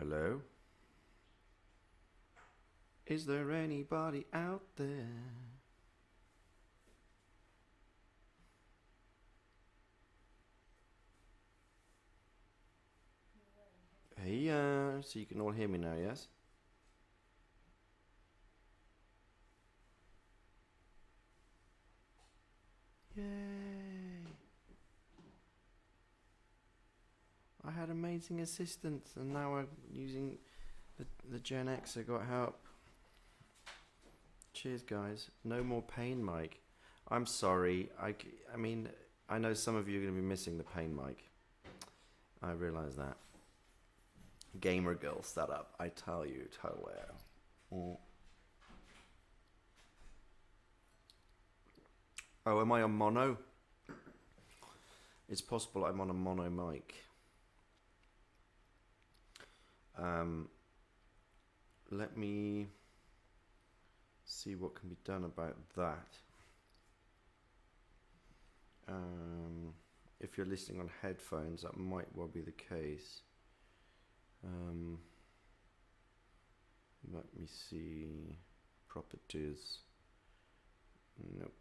Hello? Is there anybody out there? Hey, so you can all hear me now, yes? Yay! I had amazing assistance, and now I'm using the Gen X. I got help. Cheers, guys. No more pain mic. I'm sorry. I mean, I know some of you are going to be missing the pain mic. I realise that. Gamer girl setup. I tell you, totally. Oh, am I on mono? It's possible I'm on a mono mic. Let me see what can be done about that. If you're listening on headphones, that might well be the case. Let me see. Properties. Nope.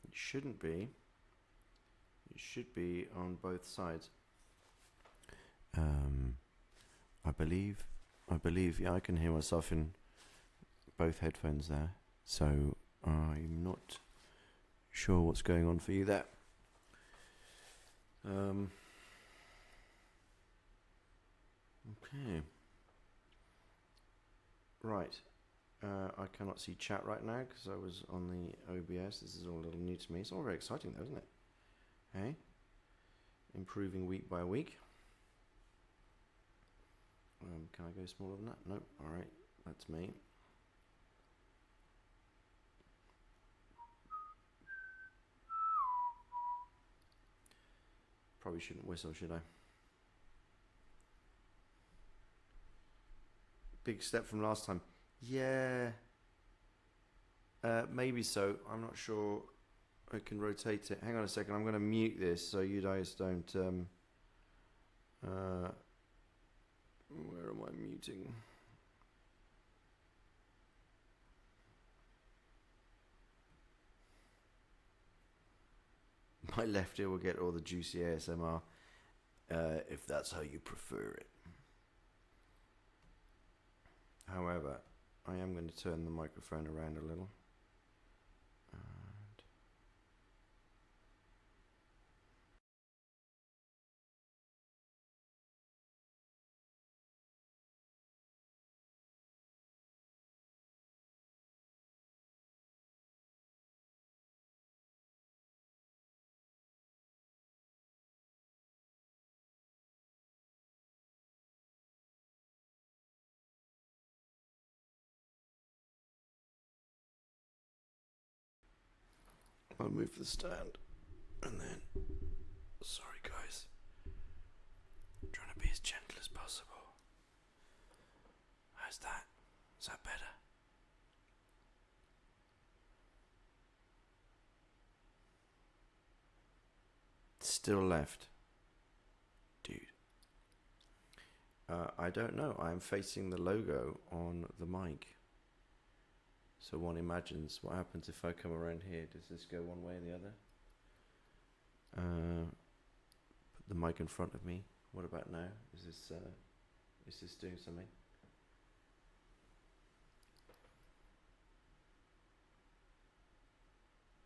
It shouldn't be. It should be on both sides. I believe, yeah, I can hear myself in both headphones there. So I'm not sure what's going on for you there. Okay. Right. I cannot see chat right now because I was on the OBS. This is all a little new to me. It's all very exciting though, isn't it? Hey? Improving week by week. Can I go smaller than that? No. Alright. That's me. Probably shouldn't whistle, should I? Big step from last time. Yeah. Maybe so. I'm not sure. I can rotate it. Hang on a second. I'm going to mute this so you guys don't. Where am I muting? My left ear will get all the juicy ASMR if that's how you prefer it. However, I am going to turn the microphone around a little. I'll move the stand and then. Sorry, guys. I'm trying to be as gentle as possible. How's that? Is that better? Still left. Dude. I don't know. I'm facing the logo on the mic. So one imagines what happens if I come around here. Does this go one way or the other? Put the mic in front of me. What about now? Is this doing something?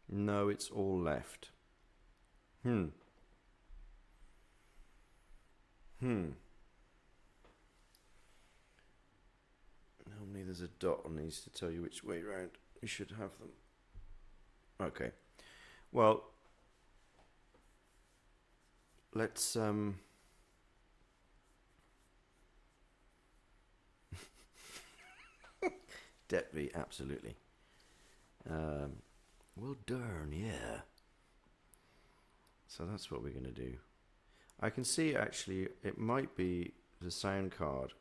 No, it's all left. Normally there's a dot on these to tell you which way round you should have them. Okay. Well, let's Dadzig, absolutely. Well done, yeah. So that's what we're going to do. I can see actually it might be the sound card.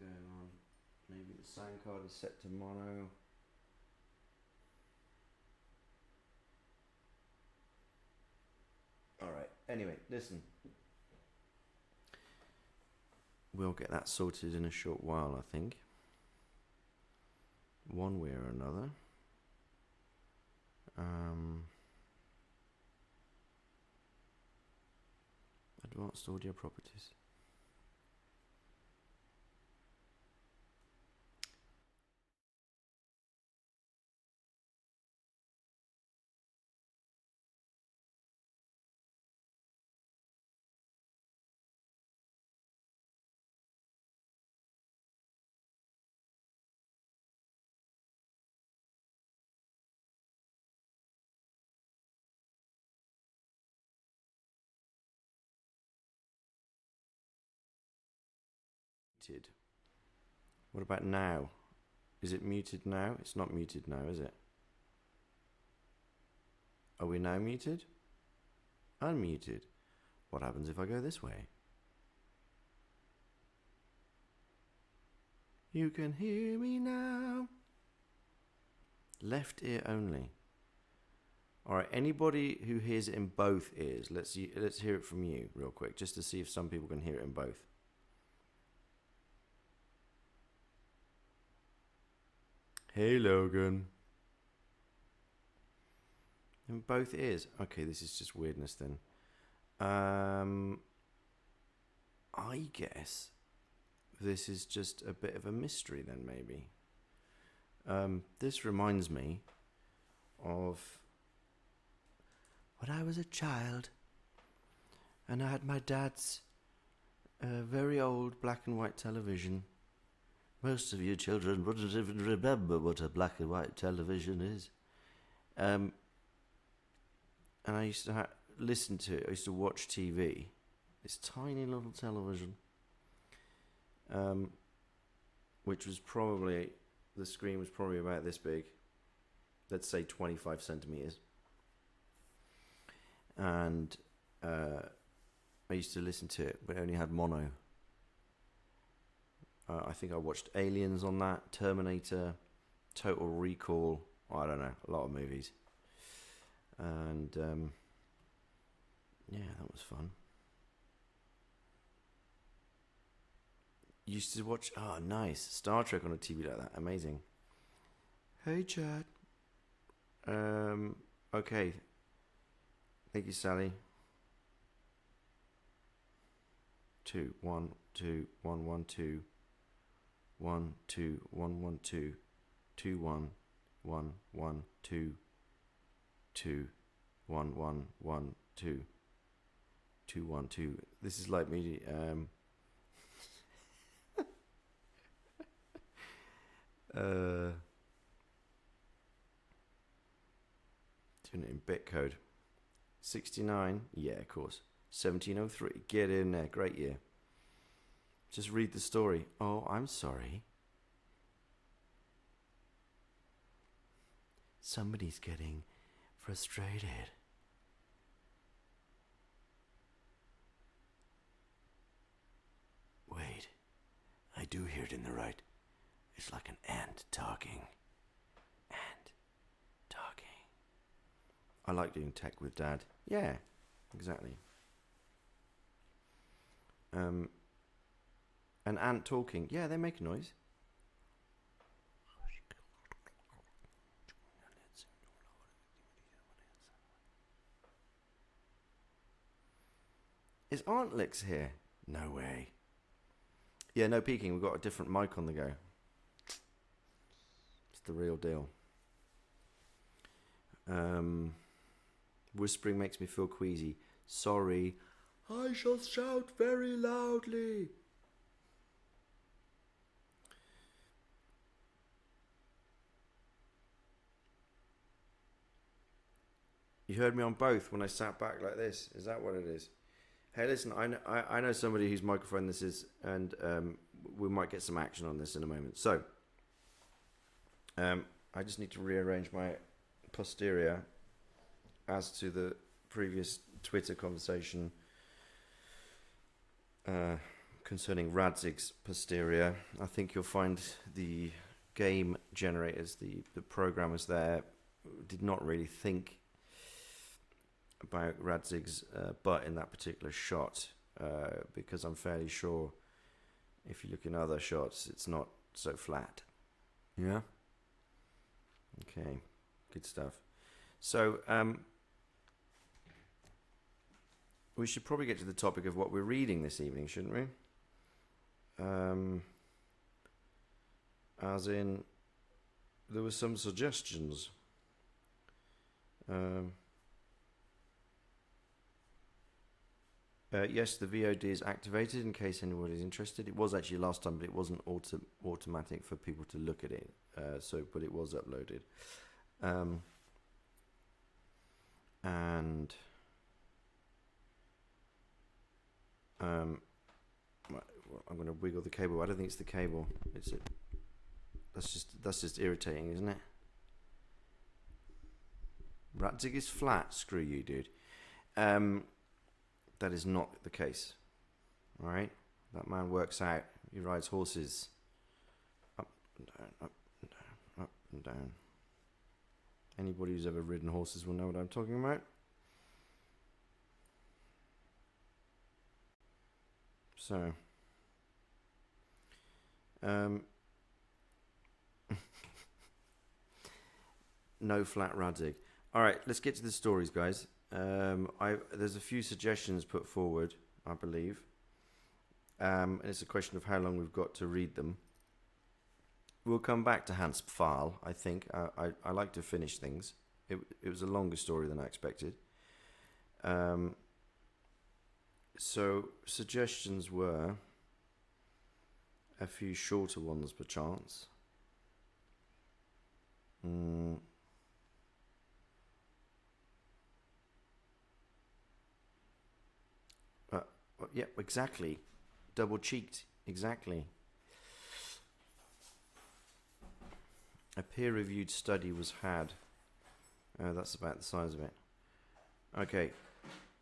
going on? Maybe the sound card is set to mono. Alright, anyway, listen. We'll get that sorted in a short while, I think. One way or another. Advanced audio properties. Muted. What about now? Is it muted now? It's not muted now, is it? Are we now muted? Unmuted. What happens if I go this way? You can hear me now. Left ear only. Alright, anybody who hears it in both ears, let's hear it from you real quick, just to see if some people can hear it in both. Hey Logan. In both ears. Okay, this is just weirdness then. I guess this is just a bit of a mystery then, maybe. This reminds me of when I was a child and I had my dad's very old black and white television. Most of you children wouldn't even remember what a black and white television is. And I used to listen to it. I used to watch TV. This tiny little television. Which was probably, the screen was probably about this big. Let's say 25 centimeters. And I used to listen to it, but it only had mono. I think I watched Aliens on that, Terminator, Total Recall, I don't know, a lot of movies. And yeah, that was fun. Used to watch, oh nice, Star Trek on a TV like that, amazing. Hey Chad. Okay. Thank you, Sally. 2 1 2 1 1 2 1 2 1 1 2 2 1 1 1 2 2 1 1 1 2 2 1 2. This is like me doing it in bit code. 69, yeah, of course. 1703, get in there, great year. Just read the story. Oh, I'm sorry. Somebody's getting frustrated. Wait, I do hear it in the right. It's like an ant talking. Ant talking. I like doing tech with Dad. Yeah, exactly. An ant talking. Yeah, they make a noise. Is Aunt Licks here? No way. Yeah, no peeking. We've got a different mic on the go. It's the real deal. Whispering makes me feel queasy. Sorry. I shall shout very loudly. You heard me on both when I sat back like this. Is that what it is? Hey, listen, I know somebody whose microphone this is, and we might get some action on this in a moment. So, I just need to rearrange my posterior as to the previous Twitter conversation. concerning Radzig's posterior. I think you'll find the game generators, the programmers there, did not really think about Radzig's butt in that particular shot, because I'm fairly sure if you look in other shots, it's not so flat. Yeah? Okay, good stuff. So, we should probably get to the topic of what we're reading this evening, shouldn't we? As in, there were some suggestions. Yes, the VOD is activated in case anyone is interested. It was actually last time, but it wasn't automatic for people to look at it. But it was uploaded. And I'm going to wiggle the cable. I don't think it's the cable. It's it. That's just irritating, isn't it? Radzig is flat. Screw you, dude. That is not the case. All right, that man works out. He rides horses. Up and down, up and down, up and down. Anybody who's ever ridden horses will know what I'm talking about. So, no flat Radzig. All right, let's get to the stories, guys. There's a few suggestions put forward, I believe. And it's a question of how long we've got to read them. We'll come back to Hans Pfahl, I think. I like to finish things. It was a longer story than I expected. So suggestions were a few shorter ones, perchance. Yep, exactly. Double cheeked, exactly. A peer-reviewed study was had. That's about the size of it. Okay.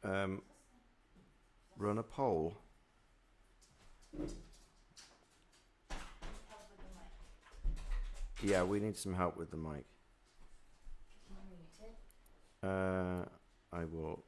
Run a poll. Yeah, we need some help with the mic. I will.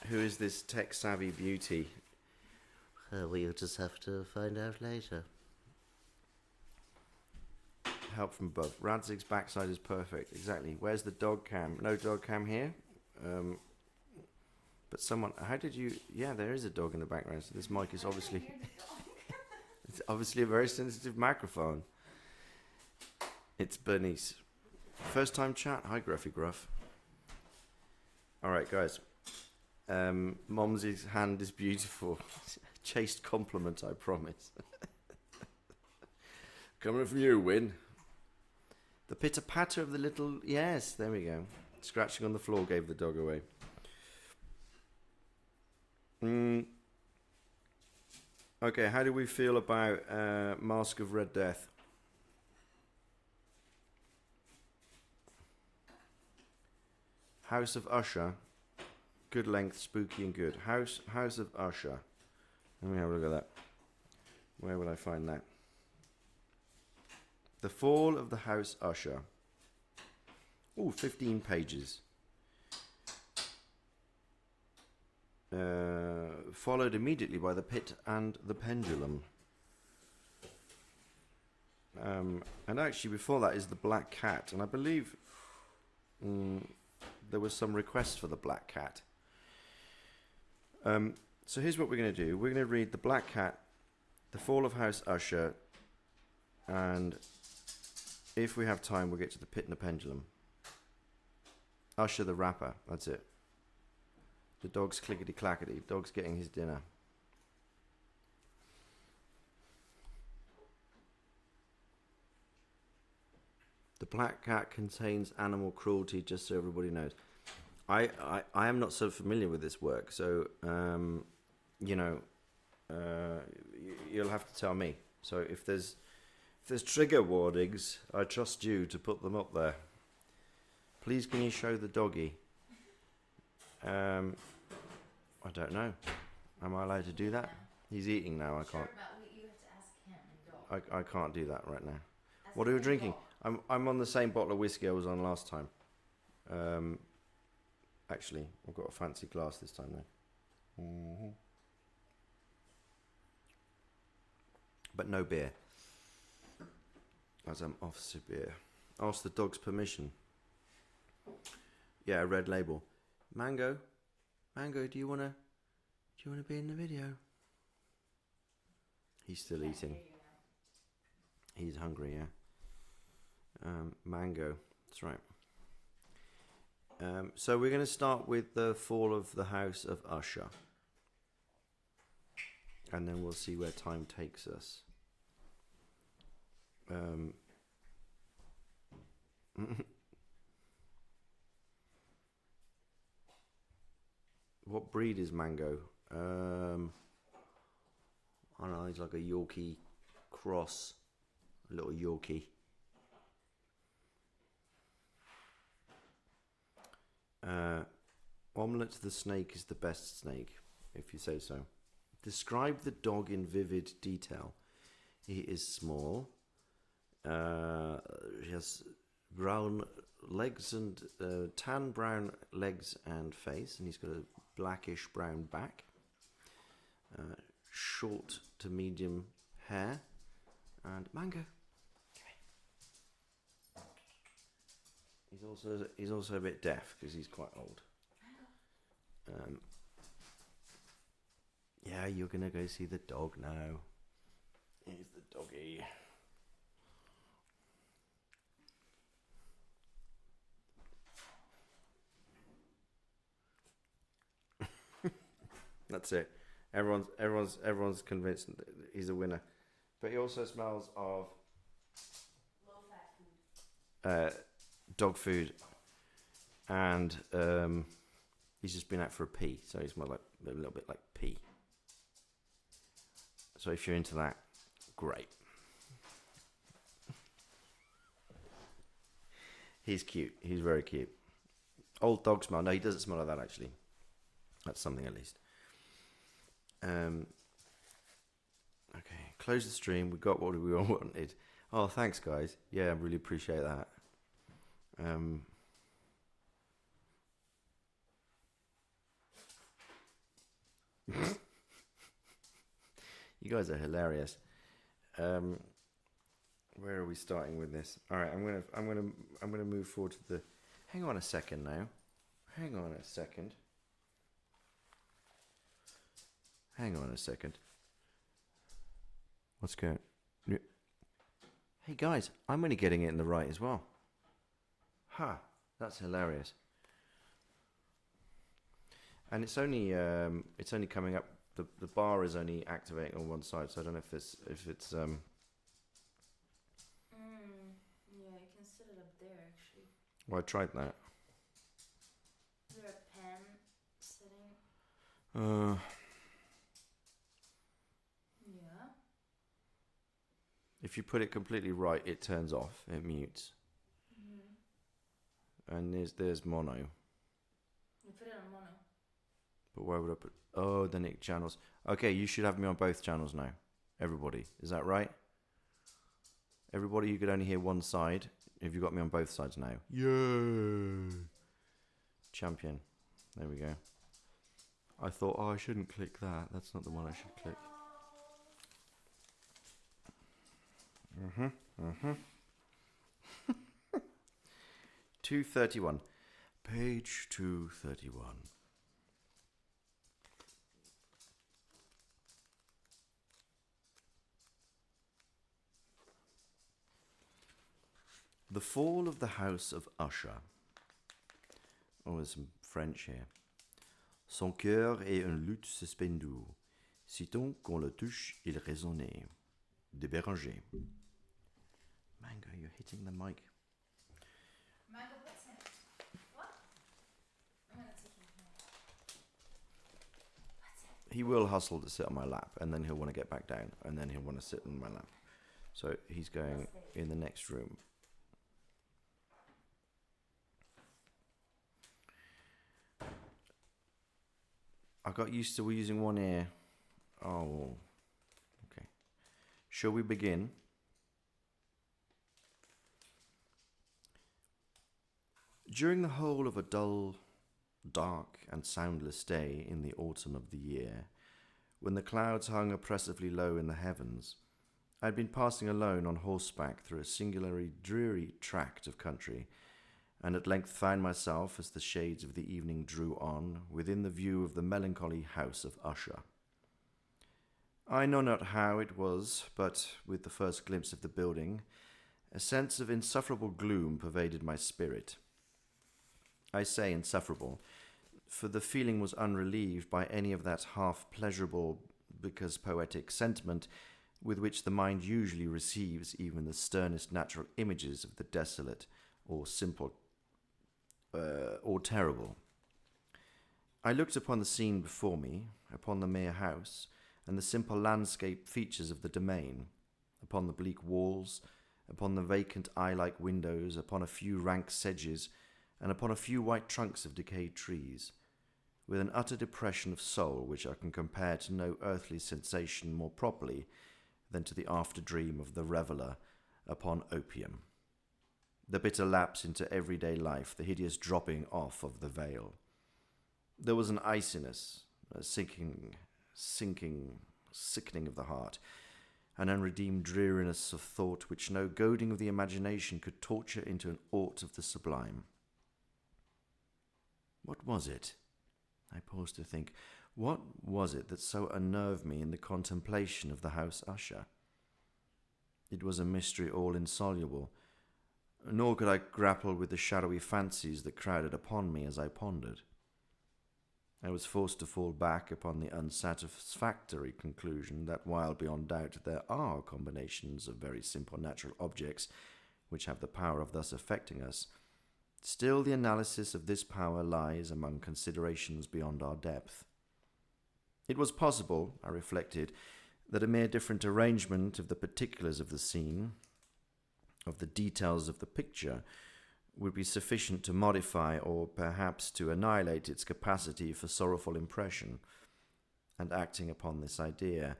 Who is this tech-savvy beauty? We'll just have to find out later. Help from above. Radzig's backside is perfect. Exactly. Where's the dog cam? No dog cam here. But someone... How did you... Yeah, there is a dog in the background. So this mic is obviously... It's obviously a very sensitive microphone. It's Bernice. First time chat. Hi, Gruffy Gruff. All right, guys. Momsy's hand is beautiful. Chaste compliment, I promise. Coming from you, Win. The pitter-patter of the little... Yes, there we go. Scratching on the floor gave the dog away. Okay, how do we feel about Mask of Red Death? House of Usher. Good length, spooky and good. House of Usher. Let me have a look at that. Where would I find that? The Fall of the House Usher. Ooh, 15 pages. Followed immediately by The Pit and the Pendulum. And actually before that is The Black Cat. And I believe there was some requests for The Black Cat. So here's what we're going to do. We're going to read The Black Cat, The Fall of House Usher, and if we have time, we'll get to The Pit and the Pendulum. Usher the Rapper, that's it. The dog's clickety-clackety. Dog's getting his dinner. The Black Cat contains animal cruelty, just so everybody knows. I am not so familiar with this work, so you'll have to tell me. So if there's trigger warnings, I trust you to put them up there. Please, can you show the doggy? I don't know. Am I allowed to do that? He's eating now. I can't. You have to ask him. I can't do that right now. What are you drinking? I'm on the same bottle of whiskey I was on last time. Actually, I've got a fancy glass this time though. Mm-hmm. But no beer. As I'm officer beer. Ask the dog's permission. Yeah, a red label. Mango, do you wanna be in the video? He's still eating. He's hungry, yeah. Mango, that's right. So we're going to start with The Fall of the House of Usher. And then we'll see where time takes us. What breed is Mango? I don't know, he's like a Yorkie cross. A little Yorkie. Omelette the snake is the best snake, if you say so. Describe the dog in vivid detail. He is small. He has brown legs and tan brown legs and face, and he's got a blackish brown back. Short to medium hair. And Mango. He's also a bit deaf because he's quite old. Yeah, you're gonna go see the dog now. Here's the doggy. That's it. Everyone's convinced that he's a winner. But he also smells of low-fat food. Dog food, and he's just been out for a pee, so he smells like a little bit like pee. So if you're into that, great. He's cute. He's very cute. Old dog smell. No, he doesn't smell like that actually. That's something at least. Okay, close the stream. We got what we all wanted. Oh, thanks, guys. Yeah, I really appreciate that. You guys are hilarious. Where are we starting with this? All right, I'm gonna move forward to the. Hang on a second now. Hang on a second. What's going? Hey guys, I'm only getting it in the right as well. Ha, that's hilarious. And it's only coming up. The bar is only activating on one side, so I don't know if it's Yeah, you can set it up there actually. Well, I tried that. Is there a pen setting? Yeah. If you put it completely right, it turns off. It mutes. Mm-hmm. And there's mono. You put it on mono. But where would I put... Oh, the Nick channels. Okay, you should have me on both channels now. Everybody. Is that right? Everybody, you could only hear one side. Have you got me on both sides now? Yeah. Champion. There we go. I thought, I shouldn't click that. That's not the one I should click. 231. Page 231. The Fall of the House of Usher. Oh, there's some French here. Son cœur est un luth suspendu. Sitôt qu'on le touche, il résonnait. De Béranger. Mango, you're hitting the mic. Mango puts him. What? I'm gonna take him here. What's it? He will hustle to sit on my lap, and then he'll want to get back down, and then he'll want to sit on my lap. So he's going in the next room. I got used to using one ear. Oh, okay. Shall we begin? During the whole of a dull, dark, and soundless day in the autumn of the year, when the clouds hung oppressively low in the heavens, I had been passing alone on horseback through a singularly dreary tract of country, and at length found myself, as the shades of the evening drew on, within the view of the melancholy house of Usher. I know not how it was, but with the first glimpse of the building, a sense of insufferable gloom pervaded my spirit. I say insufferable, for the feeling was unrelieved by any of that half-pleasurable, because poetic sentiment with which the mind usually receives even the sternest natural images of the desolate or simple or terrible. I looked upon the scene before me, upon the mere house, and the simple landscape features of the domain, upon the bleak walls, upon the vacant eye-like windows, upon a few rank sedges, and upon a few white trunks of decayed trees, with an utter depression of soul which I can compare to no earthly sensation more properly than to the after-dream of the reveller upon opium. The bitter lapse into everyday life, the hideous dropping off of the veil. There was an iciness, a sickening of the heart, an unredeemed dreariness of thought which no goading of the imagination could torture into an aught of the sublime. What was it? I paused to think. What was it that so unnerved me in the contemplation of the house Usher? It was a mystery all insoluble, nor could I grapple with the shadowy fancies that crowded upon me as I pondered. I was forced to fall back upon the unsatisfactory conclusion that while beyond doubt there are combinations of very simple natural objects which have the power of thus affecting us, still the analysis of this power lies among considerations beyond our depth. It was possible, I reflected, that a mere different arrangement of the particulars of the scene, of the details of the picture, would be sufficient to modify or perhaps to annihilate its capacity for sorrowful impression. And acting upon this idea,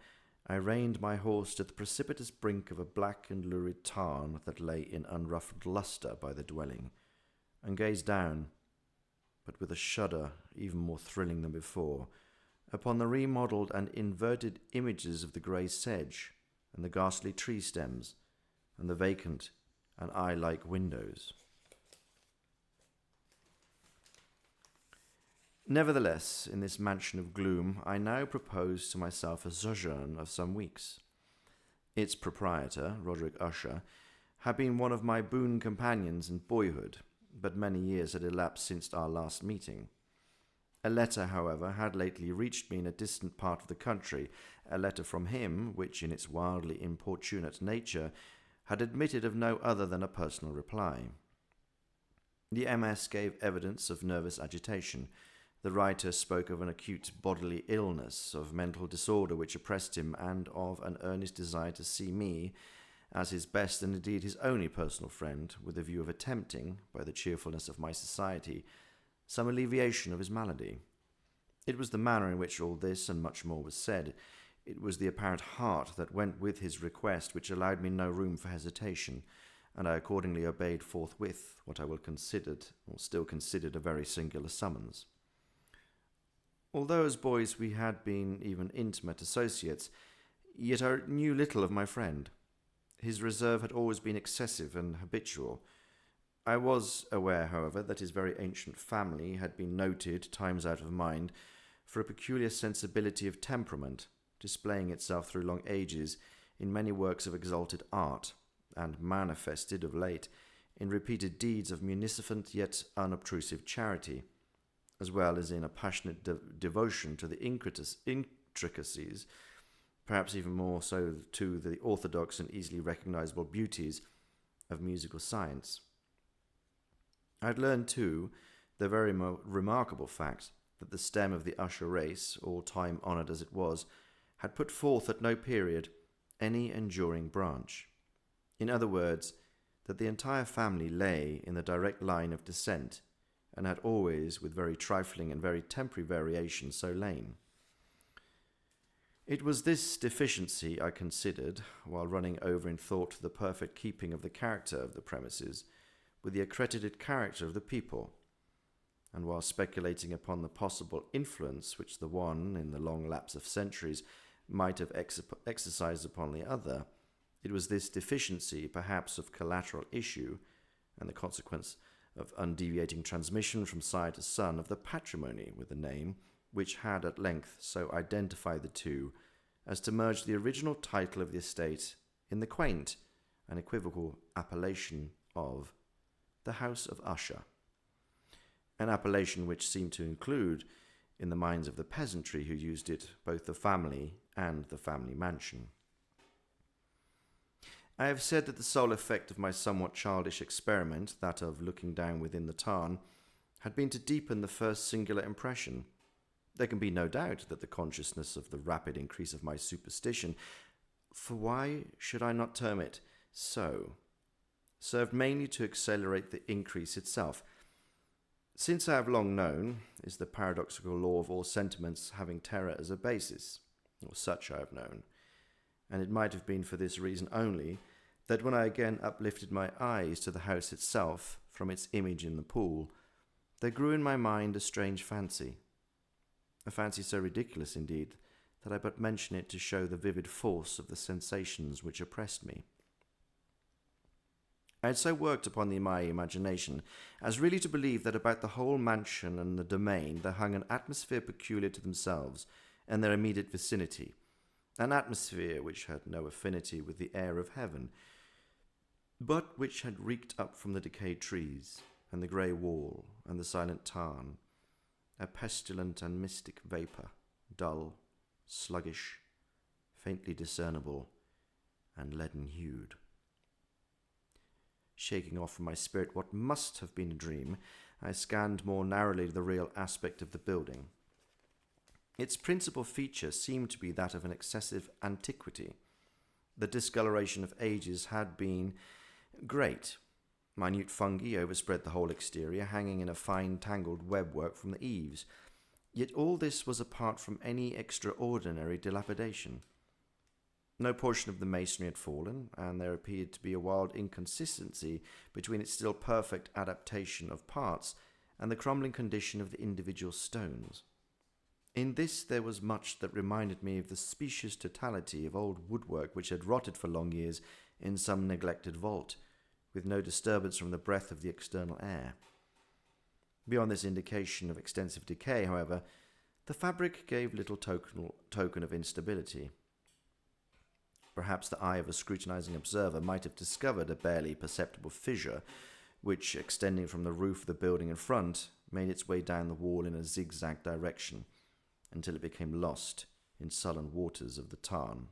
I reined my horse to the precipitous brink of a black and lurid tarn that lay in unruffled lustre by the dwelling, and gazed down, but with a shudder even more thrilling than before, upon the remodelled and inverted images of the grey sedge, and the ghastly tree stems, and the vacant and eye-like windows. Nevertheless, in this mansion of gloom, I now propose to myself a sojourn of some weeks. Its proprietor, Roderick Usher, had been one of my boon companions in boyhood, but many years had elapsed since our last meeting. A letter, however, had lately reached me in a distant part of the country, a letter from him, which in its wildly importunate nature had admitted of no other than a personal reply. The MS gave evidence of nervous agitation. The writer spoke of an acute bodily illness, of mental disorder which oppressed him, and of an earnest desire to see me, as his best and indeed his only personal friend, with a view of attempting, by the cheerfulness of my society, some alleviation of his malady. It was the manner in which all this and much more was said. It was the apparent heart that went with his request which allowed me no room for hesitation, and I accordingly obeyed forthwith what I still considered a very singular summons. Although as boys we had been even intimate associates, yet I knew little of my friend. His reserve had always been excessive and habitual. I was aware, however, that his very ancient family had been noted, times out of mind, for a peculiar sensibility of temperament, displaying itself through long ages in many works of exalted art, and manifested of late in repeated deeds of munificent yet unobtrusive charity, as well as in a passionate devotion to the intricacies, perhaps even more so to the orthodox and easily recognizable beauties of musical science. I had learned, too, the very remarkable fact that the stem of the Usher race, all time honoured as it was, had put forth at no period any enduring branch. In other words, that the entire family lay in the direct line of descent, and had always, with very trifling and very temporary variations, so lain. It was this deficiency I considered, while running over in thought the perfect keeping of the character of the premises, with the accredited character of the people, and while speculating upon the possible influence which the one, in the long lapse of centuries, might have exercised upon the other, it was this deficiency, perhaps of collateral issue, and the consequence of undeviating transmission from sire to son of the patrimony with the name, which had at length so identified the two as to merge the original title of the estate in the quaint and equivocal appellation of the House of Usher, an appellation which seemed to include, in the minds of the peasantry who used it, both the family and the family mansion. I have said that the sole effect of my somewhat childish experiment, that of looking down within the tarn, had been to deepen the first singular impression. There can be no doubt that the consciousness of the rapid increase of my superstition, for why should I not term it so, served mainly to accelerate the increase itself. Since I have long known, is the paradoxical law of all sentiments having terror as a basis, or such I have known, and it might have been for this reason only that when I again uplifted my eyes to the house itself from its image in the pool, there grew in my mind a strange fancy, a fancy so ridiculous indeed that I but mention it to show the vivid force of the sensations which oppressed me. I had so worked upon my imagination as really to believe that about the whole mansion and the domain there hung an atmosphere peculiar to themselves and their immediate vicinity, an atmosphere which had no affinity with the air of heaven, but which had reeked up from the decayed trees, and the grey wall, and the silent tarn, a pestilent and mystic vapour, dull, sluggish, faintly discernible, and leaden-hued. Shaking off from my spirit what must have been a dream, I scanned more narrowly the real aspect of the building. Its principal feature seemed to be that of an excessive antiquity. The discoloration of ages had been great. Minute fungi overspread the whole exterior, hanging in a fine tangled webwork from the eaves. Yet all this was apart from any extraordinary dilapidation. No portion of the masonry had fallen, and there appeared to be a wild inconsistency between its still perfect adaptation of parts and the crumbling condition of the individual stones. In this there was much that reminded me of the specious totality of old woodwork which had rotted for long years in some neglected vault, with no disturbance from the breath of the external air. Beyond this indication of extensive decay, however, the fabric gave little token of instability. Perhaps the eye of a scrutinizing observer might have discovered a barely perceptible fissure, which, extending from the roof of the building in front, made its way down the wall in a zigzag direction, until it became lost in sullen waters of the tarn.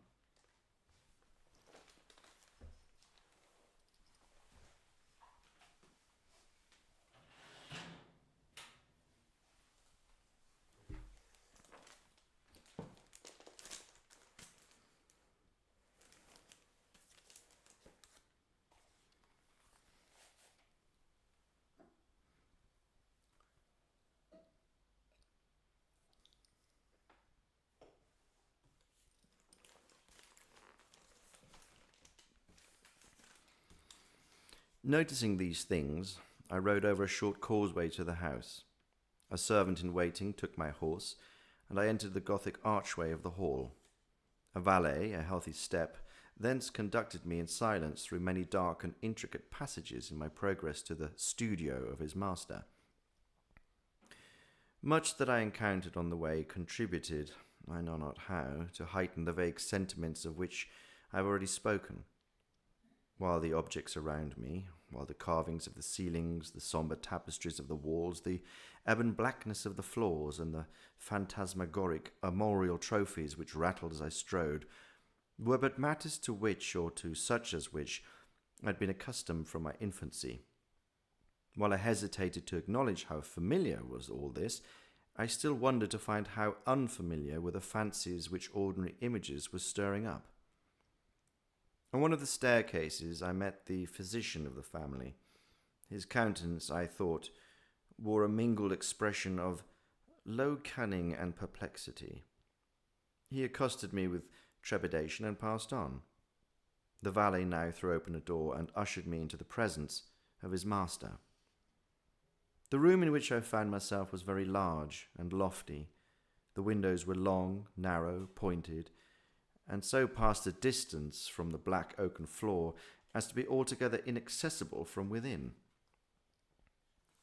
Noticing these things, I rode over a short causeway to the house. A servant in waiting took my horse, and I entered the Gothic archway of the hall. A valet, a healthy step, thence conducted me in silence through many dark and intricate passages in my progress to the studio of his master. Much that I encountered on the way contributed, I know not how, to heighten the vague sentiments of which I have already spoken. While the objects around me, while the carvings of the ceilings, the sombre tapestries of the walls, the ebon blackness of the floors, and the phantasmagoric armorial trophies which rattled as I strode, were but matters to which, or to such as which, I had been accustomed from my infancy. While I hesitated to acknowledge how familiar was all this, I still wondered to find how unfamiliar were the fancies which ordinary images were stirring up. On one of the staircases I met the physician of the family. His countenance, I thought, wore a mingled expression of low cunning and perplexity. He accosted me with trepidation and passed on. The valet now threw open a door and ushered me into the presence of his master. The room in which I found myself was very large and lofty. The windows were long, narrow, pointed, and so passed a distance from the black oaken floor as to be altogether inaccessible from within.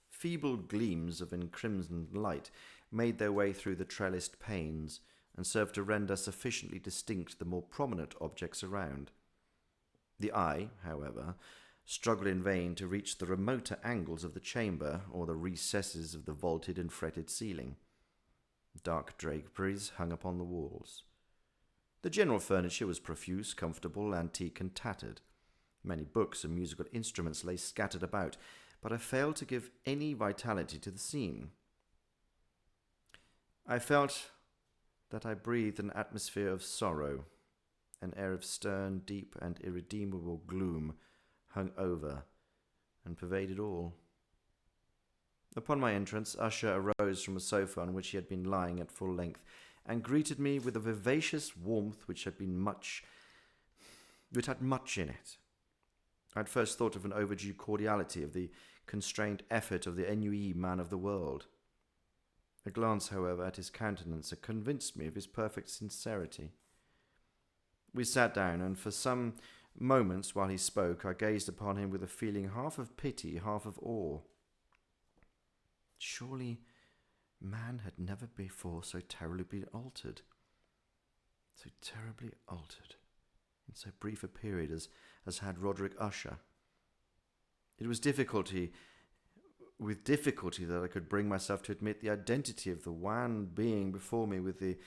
Feeble gleams of encrimsoned light made their way through the trellised panes and served to render sufficiently distinct the more prominent objects around. The eye, however, struggled in vain to reach the remoter angles of the chamber or the recesses of the vaulted and fretted ceiling. Dark draperies hung upon the walls. The general furniture was profuse, comfortable, antique, and tattered. Many books and musical instruments lay scattered about, but I failed to give any vitality to the scene. I felt that I breathed an atmosphere of sorrow. An air of stern, deep, and irredeemable gloom hung over and pervaded all. Upon my entrance, Usher arose from a sofa on which he had been lying at full length, and greeted me with a vivacious warmth which had much in it. I had first thought of an overdue cordiality, of the constrained effort of the ennuyé man of the world. A glance, however, at his countenance had convinced me of his perfect sincerity. We sat down, and for some moments while he spoke, I gazed upon him with a feeling half of pity, half of awe. Surely man had never before so terribly been altered, in so brief a period as had Roderick Usher. It was with difficulty that I could bring myself to admit the identity of the wan being before me with the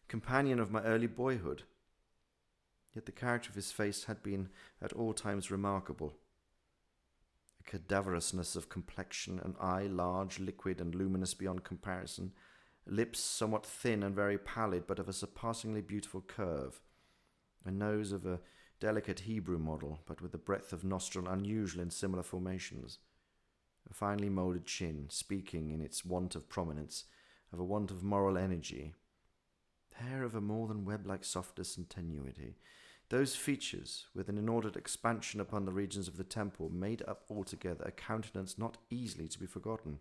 companion of my early boyhood. Yet the character of his face had been at all times remarkable. A cadaverousness of complexion, an eye large, liquid, and luminous beyond comparison, lips somewhat thin and very pallid, but of a surpassingly beautiful curve, a nose of a delicate Hebrew model, but with a breadth of nostril unusual in similar formations, a finely moulded chin, speaking, in its want of prominence, of a want of moral energy, hair of a more than web-like softness and tenuity. Those features, with an inordinate expansion upon the regions of the temple, made up altogether a countenance not easily to be forgotten.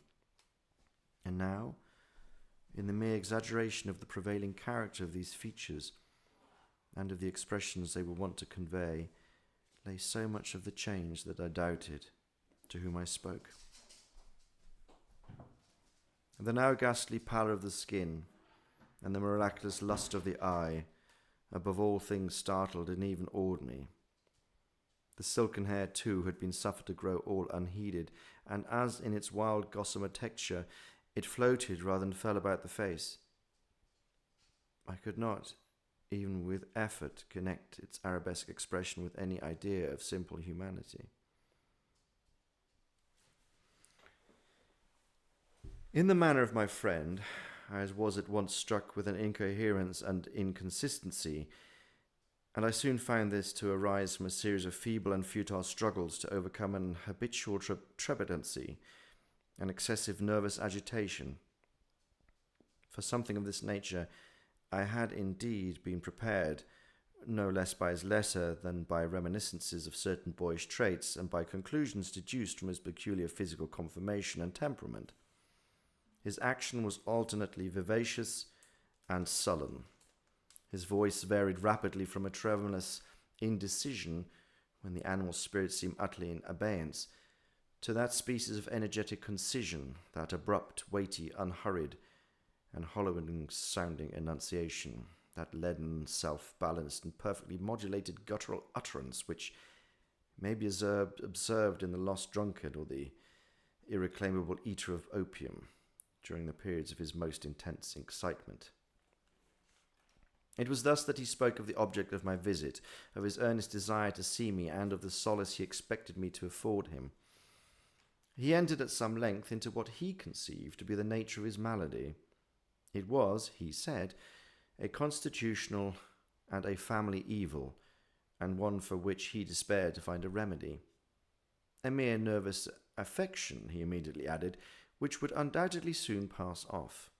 And now, in the mere exaggeration of the prevailing character of these features, and of the expressions they were wont to convey, lay so much of the change that I doubted to whom I spoke. The now ghastly pallor of the skin, and the miraculous lustre of the eye, above all things startled and even awed me. The silken hair, too, had been suffered to grow all unheeded, and as in its wild gossamer texture it floated rather than fell about the face, I could not, even with effort, connect its arabesque expression with any idea of simple humanity. In the manner of my friend, I was at once struck with an incoherence and inconsistency, and I soon found this to arise from a series of feeble and futile struggles to overcome an habitual trepidancy, an excessive nervous agitation. For something of this nature I had indeed been prepared, no less by his letter than by reminiscences of certain boyish traits and by conclusions deduced from his peculiar physical conformation and temperament. His action was alternately vivacious and sullen. His voice varied rapidly from a tremulous indecision, when the animal spirits seemed utterly in abeyance, to that species of energetic concision, that abrupt, weighty, unhurried, and hollowing-sounding enunciation, that leaden, self-balanced, and perfectly modulated guttural utterance which may be observed in the lost drunkard or the irreclaimable eater of opium during the periods of his most intense excitement. It was thus that he spoke of the object of my visit, of his earnest desire to see me, and of the solace he expected me to afford him. He entered at some length into what he conceived to be the nature of his malady. It was, he said, a constitutional and a family evil, and one for which he despaired to find a remedy. A mere nervous affection, he immediately added, which would undoubtedly soon pass off.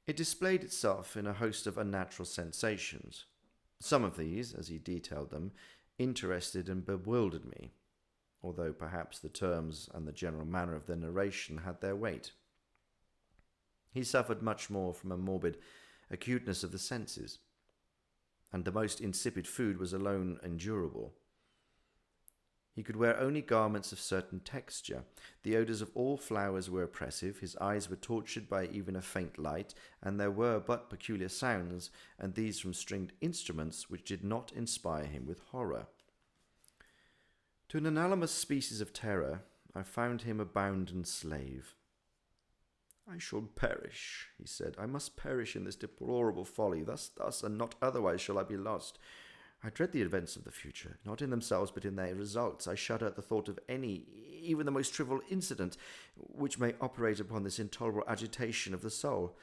It displayed itself in a host of unnatural sensations. Some of these, as he detailed them, interested and bewildered me, although perhaps the terms and the general manner of their narration had their weight. He suffered much more from a morbid acuteness of the senses, and the most insipid food was alone endurable. He could wear only garments of certain texture. The odours of all flowers were oppressive, his eyes were tortured by even a faint light, and there were but peculiar sounds, and these from stringed instruments, which did not inspire him with horror. To an anomalous species of terror, I found him a bounden slave. "I shall perish," he said. "I must perish in this deplorable folly. Thus, and not otherwise shall I be lost. I dread the events of the future, not in themselves, but in their results. I shudder at the thought of any, even the most trivial incident, which may operate upon this intolerable agitation of the soul.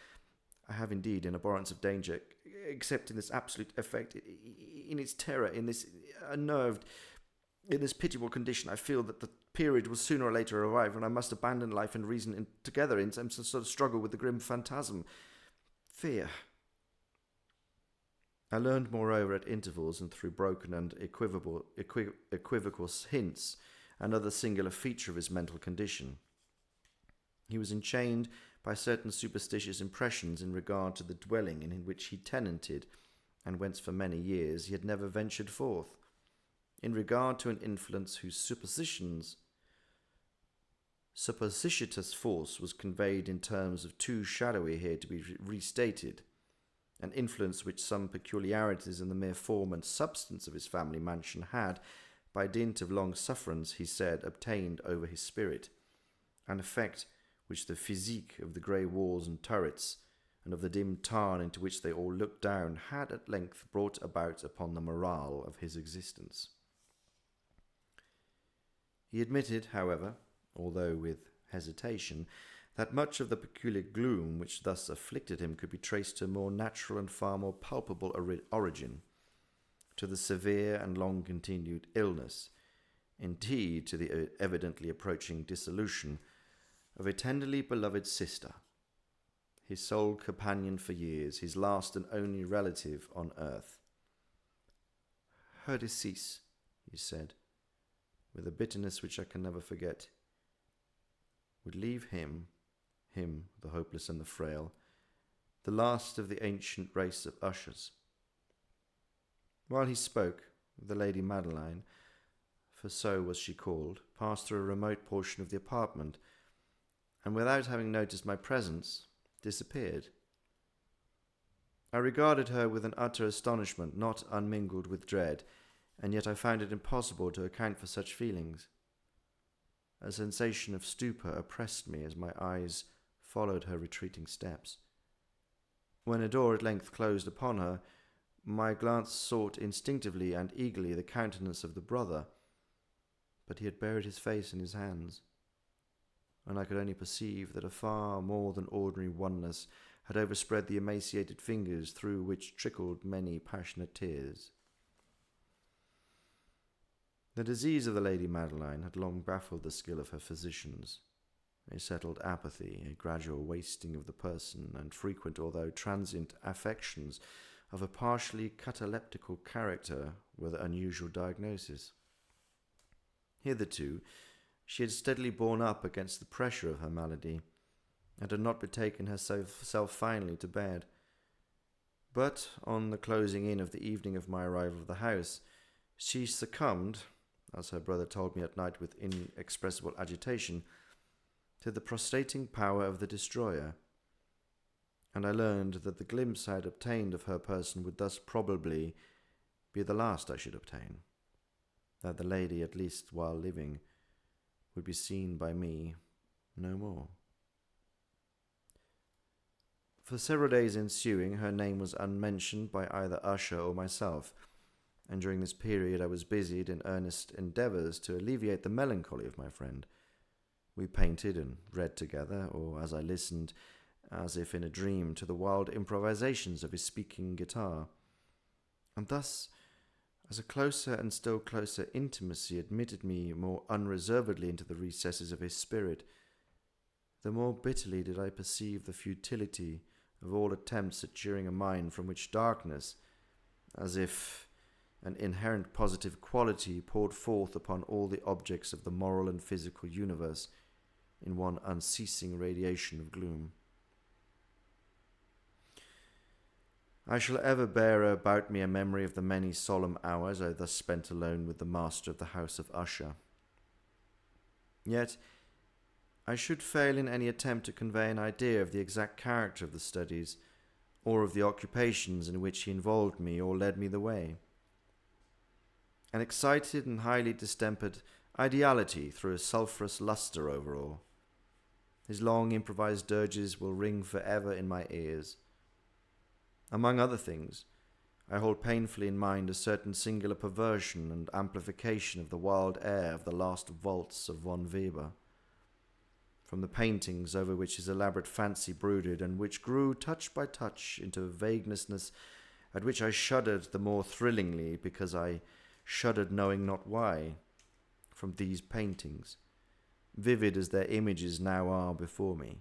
I have indeed an abhorrence of danger, except in this absolute effect, in its terror, in this unnerved, in this pitiable condition. I feel that the period will sooner or later arrive when I must abandon life and reason together in some sort of struggle with the grim phantasm. Fear." I learned, moreover, at intervals and through broken and equivocal hints, another singular feature of his mental condition. He was enchained by certain superstitious impressions in regard to the dwelling in which he tenanted, and whence for many years he had never ventured forth, in regard to an influence whose supposititious force was conveyed in terms of too shadowy here to be restated, an influence which some peculiarities in the mere form and substance of his family mansion had, by dint of long sufferance, he said, obtained over his spirit, an effect which the physique of the grey walls and turrets, and of the dim tarn into which they all looked down, had at length brought about upon the morale of his existence. He admitted, however, although with hesitation, that much of the peculiar gloom which thus afflicted him could be traced to a more natural and far more palpable origin, to the severe and long-continued illness, indeed to the evidently approaching dissolution, of a tenderly beloved sister, his sole companion for years, his last and only relative on earth. "Her decease," he said, with a bitterness which I can never forget, "would leave him, the hopeless and the frail, the last of the ancient race of ushers." While he spoke, the Lady Madeline, for so was she called, passed through a remote portion of the apartment, and without having noticed my presence, disappeared. I regarded her with an utter astonishment, not unmingled with dread, and yet I found it impossible to account for such feelings. A sensation of stupor oppressed me as my eyes followed her retreating steps. When a door at length closed upon her, my glance sought instinctively and eagerly the countenance of the brother, but he had buried his face in his hands, and I could only perceive that a far more than ordinary wanness had overspread the emaciated fingers through which trickled many passionate tears. The disease of the Lady Madeline had long baffled the skill of her physicians. A settled apathy, a gradual wasting of the person, and frequent, although transient, affections of a partially cataleptical character with an unusual diagnosis. Hitherto, she had steadily borne up against the pressure of her malady, and had not betaken herself finally to bed. But on the closing in of the evening of my arrival at the house, she succumbed, as her brother told me at night with inexpressible agitation, to the prostrating power of the destroyer, and I learned that the glimpse I had obtained of her person would thus probably be the last I should obtain, that the lady, at least while living, would be seen by me no more. For several days ensuing, her name was unmentioned by either Usher or myself, and during this period I was busied in earnest endeavours to alleviate the melancholy of my friend. We painted and read together, or as I listened, as if in a dream, to the wild improvisations of his speaking guitar. And thus, as a closer and still closer intimacy admitted me more unreservedly into the recesses of his spirit, the more bitterly did I perceive the futility of all attempts at cheering a mind from which darkness, as if an inherent positive quality, poured forth upon all the objects of the moral and physical universe in one unceasing radiation of gloom. I shall ever bear about me a memory of the many solemn hours I thus spent alone with the master of the house of Usher. Yet I should fail in any attempt to convey an idea of the exact character of the studies, or of the occupations in which he involved me or led me the way. An excited and highly distempered ideality threw a sulphurous lustre over all. His long improvised dirges will ring forever in my ears. Among other things, I hold painfully in mind a certain singular perversion and amplification of the wild air of the last waltz of von Weber, from the paintings over which his elaborate fancy brooded, and which grew touch by touch into a vagueness at which I shuddered the more thrillingly because I shuddered knowing not why, from these paintings, vivid as their images now are before me.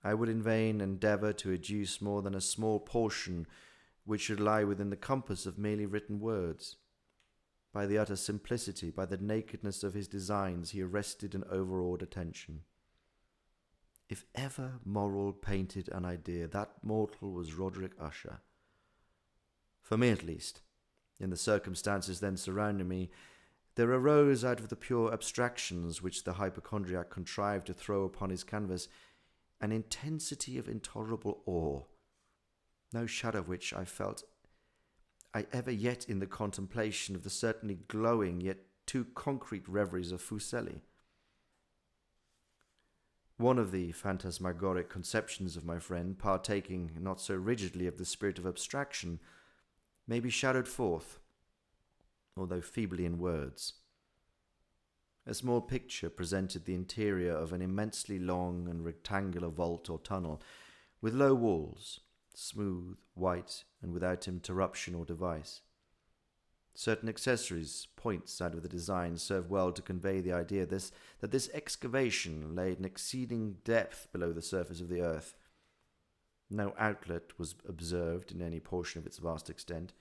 I would in vain endeavour to adduce more than a small portion which should lie within the compass of merely written words. By the utter simplicity, by the nakedness of his designs, he arrested and overawed attention. If ever moral painted an idea, that mortal was Roderick Usher. For me at least, in the circumstances then surrounding me, there arose out of the pure abstractions which the hypochondriac contrived to throw upon his canvas an intensity of intolerable awe, no shadow of which I felt I ever yet in the contemplation of the certainly glowing yet too concrete reveries of Fuseli. One of the phantasmagoric conceptions of my friend, partaking not so rigidly of the spirit of abstraction, may be shadowed forth, although feebly in words. A small picture presented the interior of an immensely long and rectangular vault or tunnel, with low walls, smooth, white, and without interruption or device. Certain accessories, points out of the design, serve well to convey the idea that this excavation lay at an exceeding depth below the surface of the earth. No outlet was observed in any portion of its vast extent,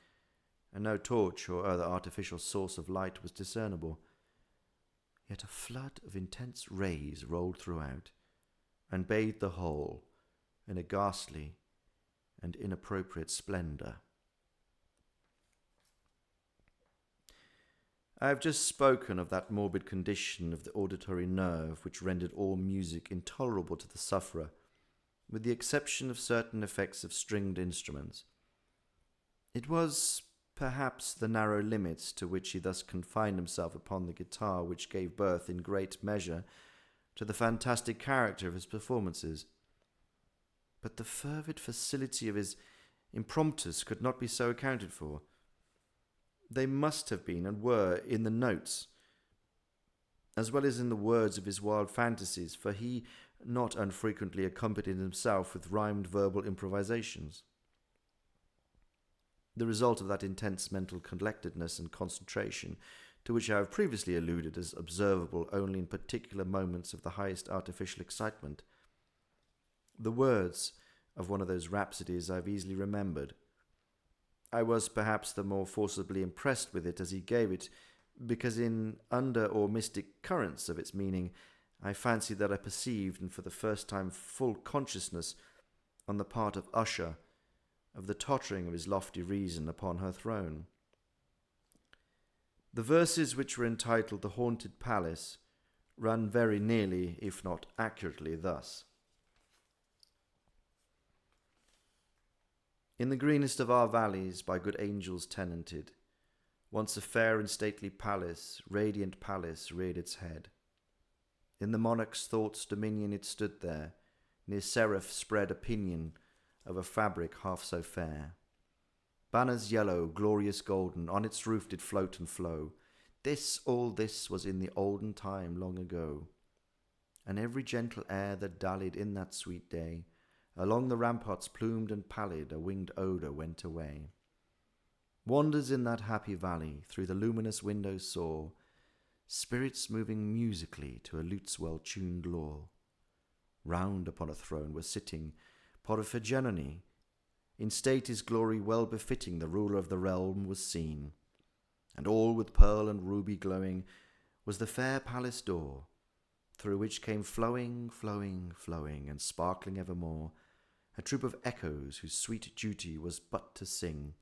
and no torch or other artificial source of light was discernible. Yet a flood of intense rays rolled throughout, and bathed the whole in a ghastly and inappropriate splendour. I have just spoken of that morbid condition of the auditory nerve which rendered all music intolerable to the sufferer, with the exception of certain effects of stringed instruments. It was perhaps the narrow limits to which he thus confined himself upon the guitar which gave birth in great measure to the fantastic character of his performances. But the fervid facility of his impromptus could not be so accounted for. They must have been and were in the notes, as well as in the words of his wild fantasies, for he not unfrequently accompanied himself with rhymed verbal improvisations. The result of that intense mental collectedness and concentration, to which I have previously alluded as observable only in particular moments of the highest artificial excitement. The words of one of those rhapsodies I have easily remembered, I was perhaps the more forcibly impressed with it as he gave it, because in under or mystic currents of its meaning, I fancied that I perceived, and for the first time full consciousness on the part of Usher, of the tottering of his lofty reason upon her throne. The verses, which were entitled The Haunted Palace, run very nearly, if not accurately, thus. In the greenest of our valleys, by good angels tenanted, once a fair and stately palace, radiant palace, reared its head. In the monarch's thoughts' dominion it stood there, near seraph spread a pinion of a fabric half so fair. Banners yellow, glorious golden, on its roof did float and flow. All this was in the olden time long ago. And every gentle air that dallied in that sweet day, along the ramparts plumed and pallid, a winged odour went away. Wanders in that happy valley, through the luminous windows saw spirits moving musically to a lute's well-tuned law. Round upon a throne was sitting Porphyrogenone. In state his glory well befitting the ruler of the realm was seen, and all with pearl and ruby glowing was the fair palace door, through which came flowing, flowing, flowing, and sparkling evermore, a troop of echoes whose sweet duty was but to sing,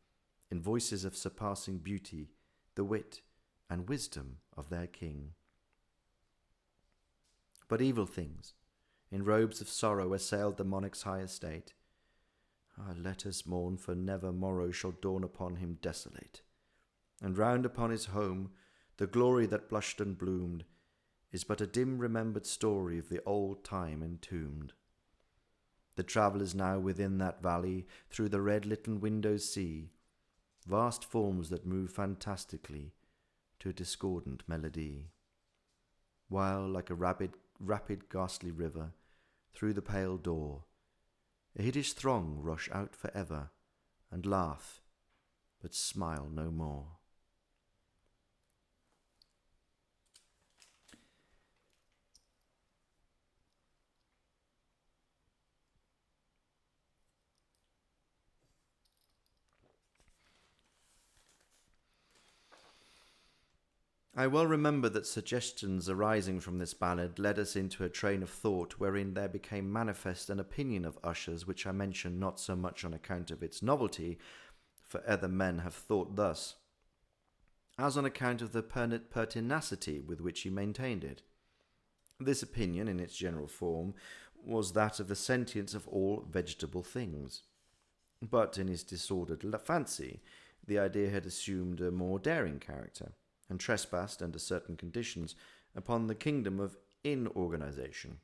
in voices of surpassing beauty, the wit and wisdom of their king. But evil things, in robes of sorrow, assailed the monarch's high estate. Ah, let us mourn, for never morrow shall dawn upon him desolate. And round upon his home, the glory that blushed and bloomed is but a dim remembered story of the old time entombed. The travellers now within that valley through the red-litten windows see vast forms that move fantastically to a discordant melody, while, like a rapid ghastly river, through the pale door, a hideous throng rush out for ever, and laugh, but smile no more. I well remember that suggestions arising from this ballad led us into a train of thought wherein there became manifest an opinion of Usher's which I mention not so much on account of its novelty, for other men have thought thus, as on account of the pertinacity with which he maintained it. This opinion, in its general form, was that of the sentience of all vegetable things. But in his disordered fancy, the idea had assumed a more daring character, and trespassed, under certain conditions, upon the kingdom of inorganization.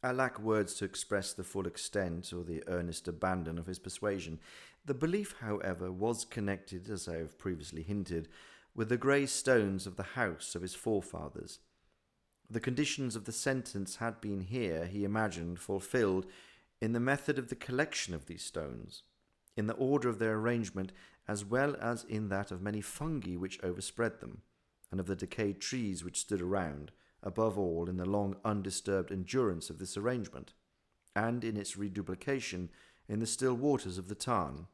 I lack words to express the full extent or the earnest abandon of his persuasion. The belief, however, was connected, as I have previously hinted, with the grey stones of the house of his forefathers. The conditions of the sentence had been here, he imagined, fulfilled in the method of the collection of these stones, in the order of their arrangement, as well as in that of many fungi which overspread them, and of the decayed trees which stood around, above all in the long undisturbed endurance of this arrangement, and in its reduplication in the still waters of the Tarn.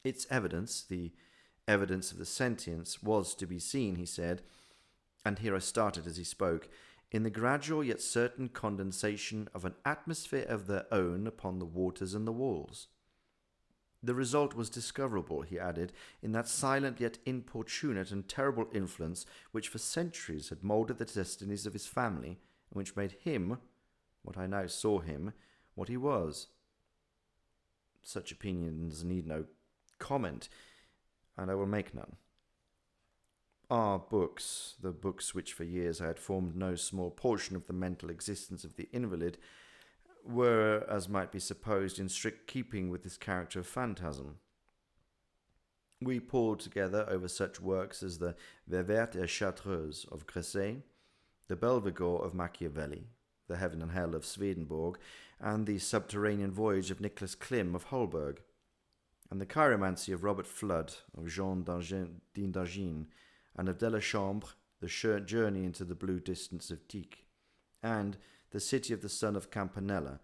Its evidence, the evidence of the sentience, was to be seen, he said, and here I started as he spoke, in the gradual yet certain condensation of an atmosphere of their own upon the waters and the walls. The result was discoverable, he added, in that silent yet importunate and terrible influence which for centuries had moulded the destinies of his family, and which made him, what I now saw him, what he was. Such opinions need no comment, and I will make none. Our books, the books which for years I had formed no small portion of the mental existence of the invalid, were, as might be supposed, in strict keeping with this character of phantasm. We pored together over such works as the Verte et Chartreuse of Gresset, the Belvidere of Machiavelli, the Heaven and Hell of Swedenborg, and the Subterranean Voyage of Nicholas Klim of Holberg, and the Chiromancy of Robert Flood, of Jean d'Indargine, and of Delechambre, the Journey into the Blue Distance of Tique, and The City of the Son of Campanella,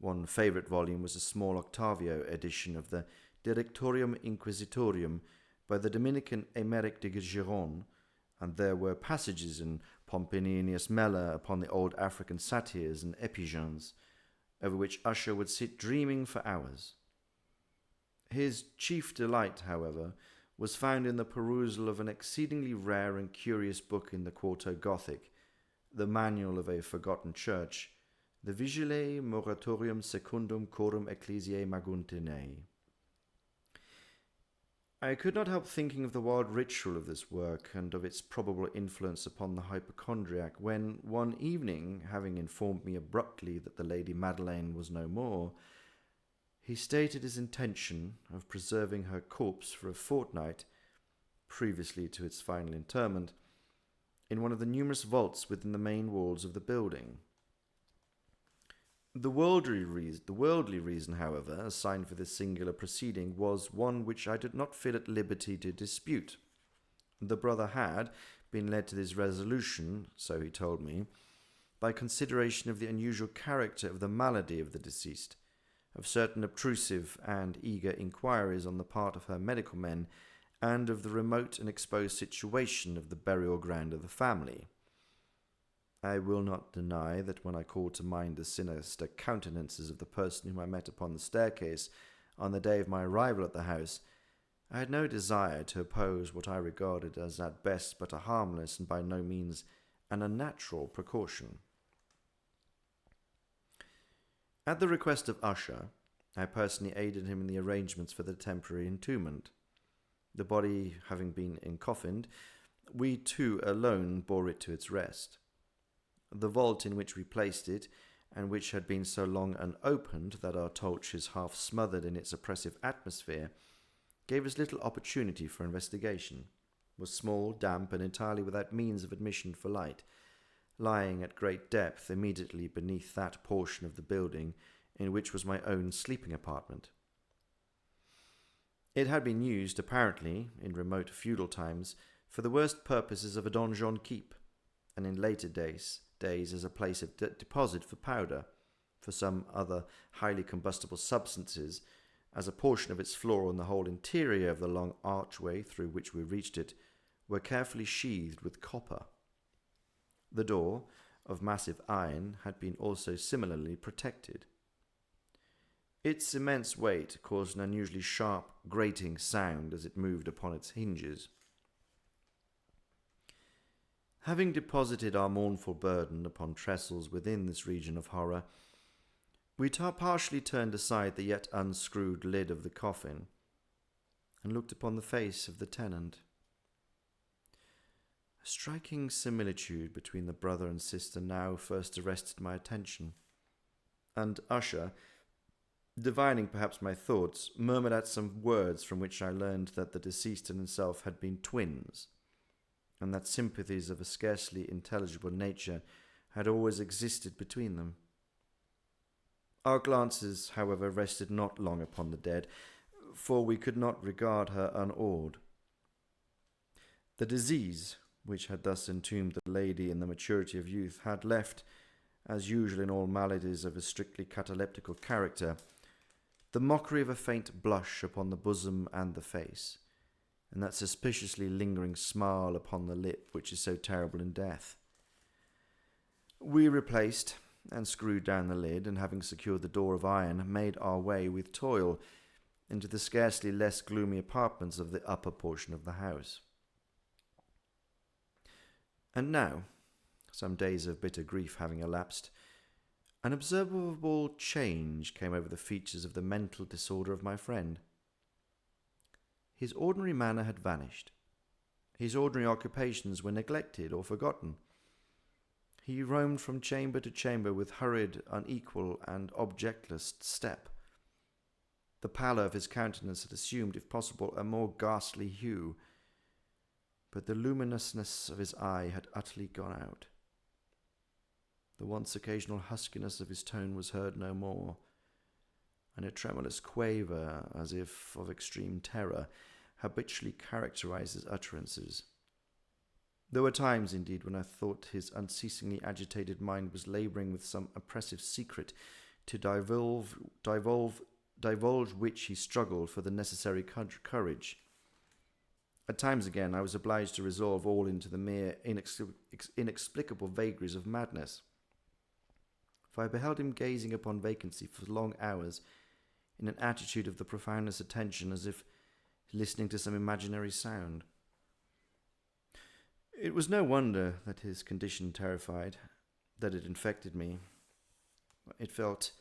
One favourite volume was a small octavio edition of the Directorium Inquisitorium by the Dominican Emeric de Giron, and there were passages in Pomponius Mela upon the old African satires and epigrams, over which Usher would sit dreaming for hours. His chief delight, however, was found in the perusal of an exceedingly rare and curious book in the Quarto Gothic, the Manual of a Forgotten Church, the Vigile Moratorium Secundum Coram Ecclesiae Maguntinae. I could not help thinking of the wild ritual of this work and of its probable influence upon the hypochondriac when, one evening, having informed me abruptly that the Lady Madeleine was no more, he stated his intention of preserving her corpse for a fortnight, previously to its final interment, in one of the numerous vaults within the main walls of the building. The worldly reason, however, assigned for this singular proceeding was one which I did not feel at liberty to dispute. The brother had been led to this resolution, so he told me, by consideration of the unusual character of the malady of the deceased, of certain obtrusive and eager inquiries on the part of her medical men, and of the remote and exposed situation of the burial ground of the family. I will not deny that when I called to mind the sinister countenances of the person whom I met upon the staircase on the day of my arrival at the house, I had no desire to oppose what I regarded as at best but a harmless and by no means an unnatural precaution. At the request of Usher, I personally aided him in the arrangements for the temporary entombment. The body having been encoffined, we two alone bore it to its rest. The vault in which we placed it, and which had been so long unopened that our torches half smothered in its oppressive atmosphere, gave us little opportunity for investigation, was small, damp, and entirely without means of admission for light, lying at great depth immediately beneath that portion of the building in which was my own sleeping apartment. It had been used, apparently, in remote feudal times, for the worst purposes of a donjon keep, and in later days as a place of deposit for powder, for some other highly combustible substances, as a portion of its floor and the whole interior of the long archway through which we reached it were carefully sheathed with copper. The door, of massive iron, had been also similarly protected. Its immense weight caused an unusually sharp, grating sound as it moved upon its hinges. Having deposited our mournful burden upon trestles within this region of horror, we partially turned aside the yet unscrewed lid of the coffin and looked upon the face of the tenant. A striking similitude between the brother and sister now first arrested my attention, and Usher, divining perhaps my thoughts, murmured out some words from which I learned that the deceased and himself had been twins, and that sympathies of a scarcely intelligible nature had always existed between them. Our glances, however, rested not long upon the dead, for we could not regard her unawed. The disease which had thus entombed the lady in the maturity of youth had left, as usual in all maladies of a strictly cataleptical character, the mockery of a faint blush upon the bosom and the face, and that suspiciously lingering smile upon the lip which is so terrible in death. We replaced and screwed down the lid, and having secured the door of iron, made our way with toil into the scarcely less gloomy apartments of the upper portion of the house. And now, some days of bitter grief having elapsed, an observable change came over the features of the mental disorder of my friend. His ordinary manner had vanished. His ordinary occupations were neglected or forgotten. He roamed from chamber to chamber with hurried, unequal, and objectless step. The pallor of his countenance had assumed, if possible, a more ghastly hue, but the luminousness of his eye had utterly gone out. The once occasional huskiness of his tone was heard no more, and a tremulous quaver, as if of extreme terror, habitually characterized his utterances. There were times, indeed, when I thought his unceasingly agitated mind was labouring with some oppressive secret to divulge which he struggled for the necessary courage. At times again, I was obliged to resolve all into the mere inexplicable vagaries of madness, for I beheld him gazing upon vacancy for long hours in an attitude of the profoundest attention, as if listening to some imaginary sound. It was no wonder that his condition terrified, that it infected me. I felt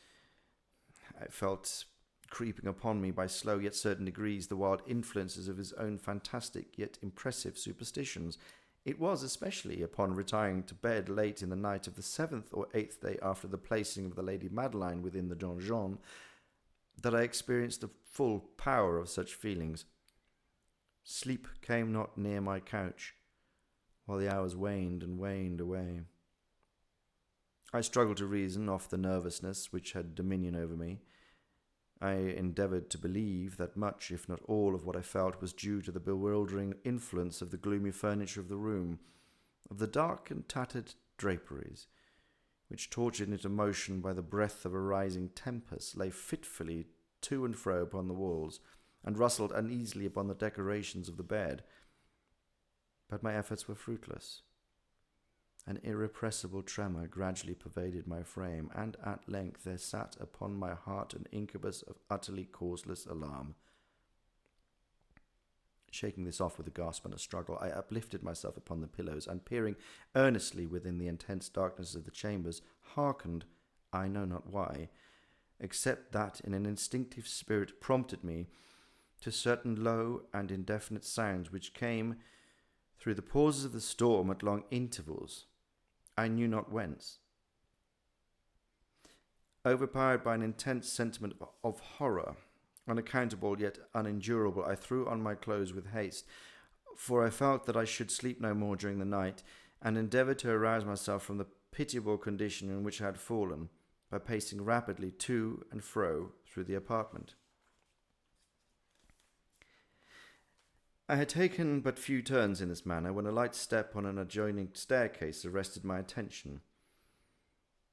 creeping upon me by slow yet certain degrees the wild influences of his own fantastic yet impressive superstitions. It was especially upon retiring to bed late in the night of the 7th or 8th day after the placing of the Lady Madeline within the donjon that I experienced the full power of such feelings. Sleep came not near my couch, while the hours waned and waned away. I struggled to reason off the nervousness which had dominion over me. I endeavoured to believe that much, if not all, of what I felt was due to the bewildering influence of the gloomy furniture of the room, of the dark and tattered draperies, which, tortured into motion by the breath of a rising tempest, lay fitfully to and fro upon the walls, and rustled uneasily upon the decorations of the bed. But my efforts were fruitless. An irrepressible tremor gradually pervaded my frame, and at length there sat upon my heart an incubus of utterly causeless alarm. Shaking this off with a gasp and a struggle, I uplifted myself upon the pillows, and peering earnestly within the intense darkness of the chambers, hearkened, I know not why, except that in an instinctive spirit prompted me to certain low and indefinite sounds which came through the pauses of the storm at long intervals, I knew not whence. Overpowered by an intense sentiment of horror, unaccountable yet unendurable, I threw on my clothes with haste, for I felt that I should sleep no more during the night, and endeavoured to arouse myself from the pitiable condition in which I had fallen, by pacing rapidly to and fro through the apartment. I had taken but few turns in this manner when a light step on an adjoining staircase arrested my attention.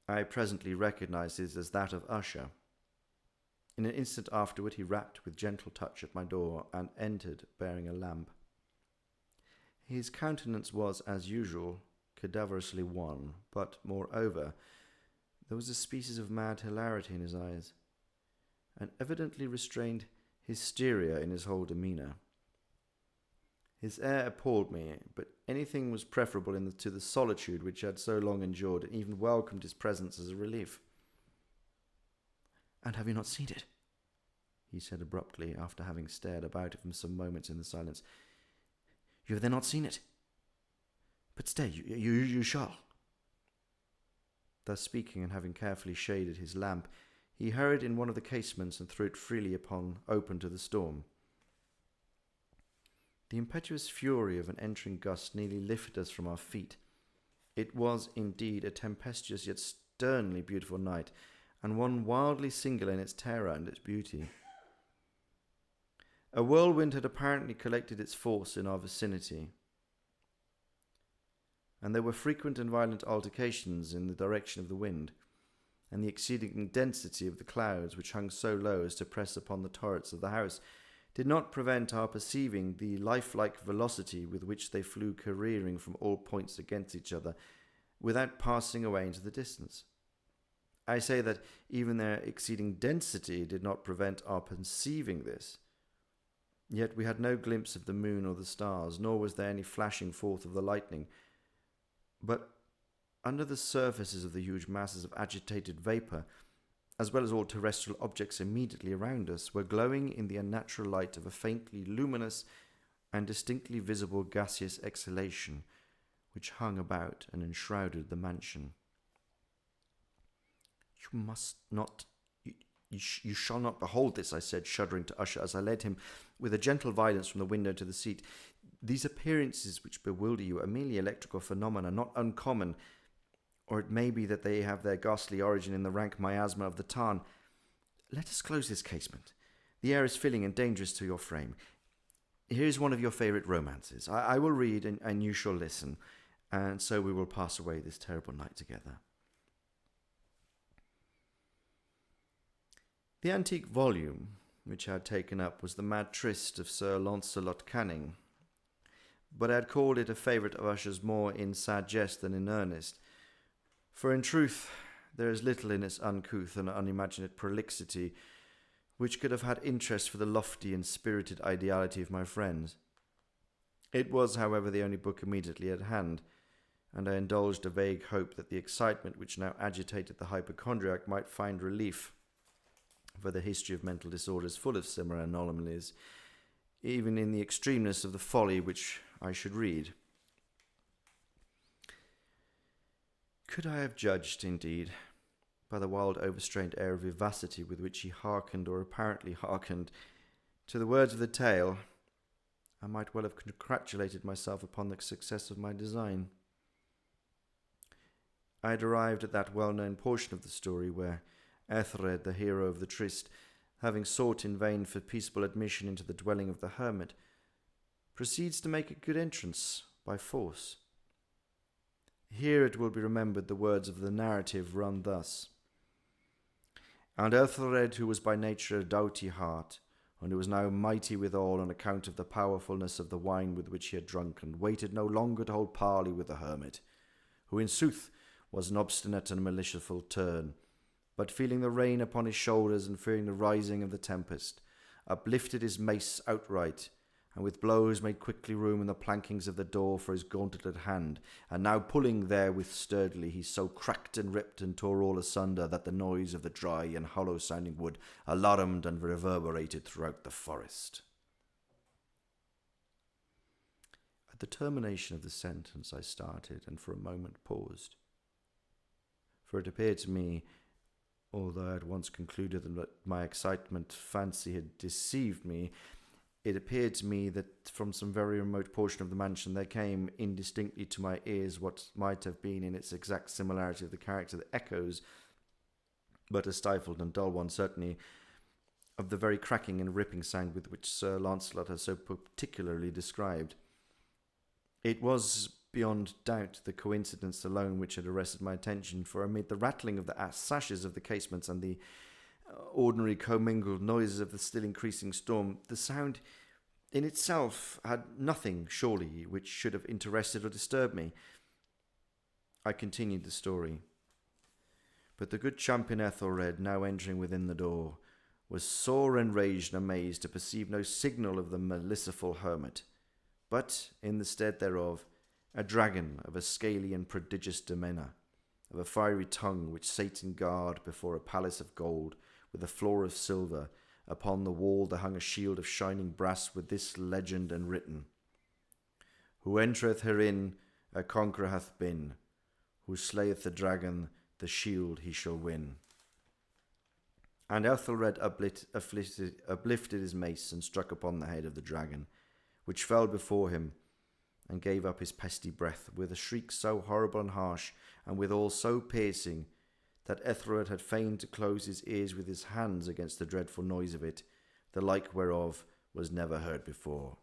I presently recognized it as that of Usher. In an instant afterward he rapped with gentle touch at my door, and entered bearing a lamp. His countenance was, as usual, cadaverously wan, but, moreover, there was a species of mad hilarity in his eyes, and evidently restrained hysteria in his whole demeanour. His air appalled me, but anything was preferable to the solitude which I had so long endured, and even welcomed his presence as a relief. "And have you not seen it?" he said abruptly, after having stared about him some moments in the silence. "You have then not seen it? But stay, you shall." Thus speaking, and having carefully shaded his lamp, he hurried in one of the casements and threw it freely open to the storm. The impetuous fury of an entering gust nearly lifted us from our feet. It was indeed a tempestuous yet sternly beautiful night, and one wildly singular in its terror and its beauty. A whirlwind had apparently collected its force in our vicinity, and there were frequent and violent altercations in the direction of the wind, and the exceeding density of the clouds, which hung so low as to press upon the turrets of the house, did not prevent our perceiving the lifelike velocity with which they flew careering from all points against each other, without passing away into the distance. I say that even their exceeding density did not prevent our perceiving this. Yet we had no glimpse of the moon or the stars, nor was there any flashing forth of the lightning. But under the surfaces of the huge masses of agitated vapour, as well as all terrestrial objects immediately around us, were glowing in the unnatural light of a faintly luminous and distinctly visible gaseous exhalation, which hung about and enshrouded the mansion. "You must not, you shall not behold this," I said, shuddering to Usher, as I led him with a gentle violence from the window to the seat. "These appearances which bewilder you are merely electrical phenomena, not uncommon, or it may be that they have their ghastly origin in the rank miasma of the tarn. Let us close this casement. The air is filling and dangerous to your frame. Here is one of your favourite romances. I will read, and you shall listen, and so we will pass away this terrible night together." The antique volume which I had taken up was the Mad Trist of Sir Launcelot Canning, but I had called it a favourite of Usher's more in sad jest than in earnest, for in truth there is little in its uncouth and unimaginative prolixity which could have had interest for the lofty and spirited ideality of my friends. It was, however, the only book immediately at hand, and I indulged a vague hope that the excitement which now agitated the hypochondriac might find relief, for the history of mental disorders full of similar anomalies, even in the extremeness of the folly which I should read. Could I have judged, indeed, by the wild overstrained air of vivacity with which he hearkened, or apparently hearkened, to the words of the tale, I might well have congratulated myself upon the success of my design. I had arrived at that well-known portion of the story where Ethelred, the hero of the tryst, having sought in vain for peaceable admission into the dwelling of the hermit, proceeds to make a good entrance by force. Here it will be remembered the words of the narrative run thus. And Ethelred, who was by nature a doughty heart, and who was now mighty withal on account of the powerfulness of the wine with which he had drunken, waited no longer to hold parley with the hermit, who in sooth was an obstinate and maliciousful turn, but feeling the rain upon his shoulders and fearing the rising of the tempest, uplifted his mace outright, and with blows made quickly room in the plankings of the door for his gauntleted hand, and now pulling therewith sturdily, he so cracked and ripped and tore all asunder that the noise of the dry and hollow-sounding wood alarmed and reverberated throughout the forest. At the termination of the sentence I started, and for a moment paused, for it appeared to me, although I had once concluded that my excitement fancy had deceived me, it appeared to me that from some very remote portion of the mansion there came indistinctly to my ears what might have been in its exact similarity of the character that echoes, but a stifled and dull one certainly, of the very cracking and ripping sound with which Sir Launcelot has so particularly described. It was beyond doubt the coincidence alone which had arrested my attention, for amid the rattling of the sashes of the casements and the ordinary commingled noises of the still increasing storm, the sound in itself had nothing, surely, which should have interested or disturbed me. I continued the story. But the good champion Ethelred, now entering within the door, was sore enraged and amazed to perceive no signal of the maliciful hermit, but, in the stead thereof, a dragon of a scaly and prodigious demeanour, of a fiery tongue, which sate in guard before a palace of gold, with a floor of silver. Upon the wall there hung a shield of shining brass with this legend enwritten: Who entereth herein a conqueror hath been, who slayeth the dragon, the shield he shall win. And Ethelred uplifted his mace and struck upon the head of the dragon, which fell before him, and gave up his pesty breath with a shriek so horrible and harsh, and withal so piercing, that Ethelred had feigned to close his ears with his hands against the dreadful noise of it, the like whereof was never heard before.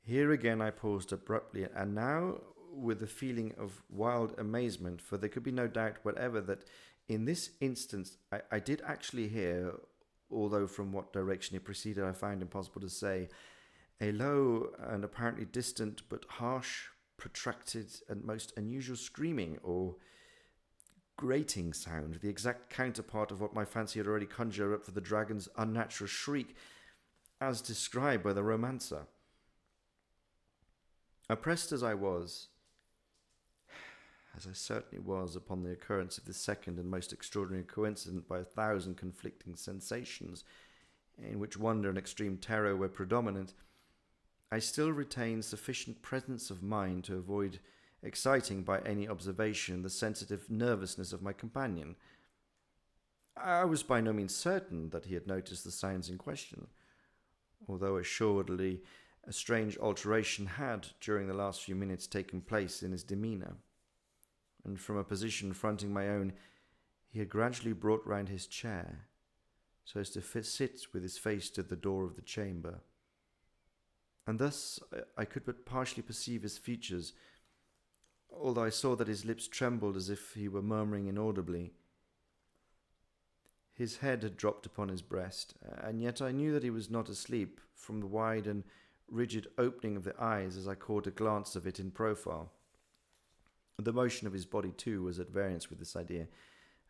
Here again I paused abruptly, and now with a feeling of wild amazement, for there could be no doubt whatever that in this instance I did actually hear, although from what direction it proceeded I found impossible to say, a low and apparently distant but harsh, protracted and most unusual screaming or grating sound, the exact counterpart of what my fancy had already conjured up for the dragon's unnatural shriek, as described by the romancer. Oppressed as I was, as I certainly was upon the occurrence of this second and most extraordinary coincidence by 1,000 conflicting sensations, in which wonder and extreme terror were predominant, I still retained sufficient presence of mind to avoid exciting by any observation the sensitive nervousness of my companion. I was by no means certain that he had noticed the signs in question, although assuredly a strange alteration had, during the last few minutes, taken place in his demeanour, and from a position fronting my own, he had gradually brought round his chair, so as to sit with his face to the door of the chamber, and thus I could but partially perceive his features, although I saw that his lips trembled as if he were murmuring inaudibly. His head had dropped upon his breast, and yet I knew that he was not asleep from the wide and rigid opening of the eyes as I caught a glance of it in profile. The motion of his body, too, was at variance with this idea,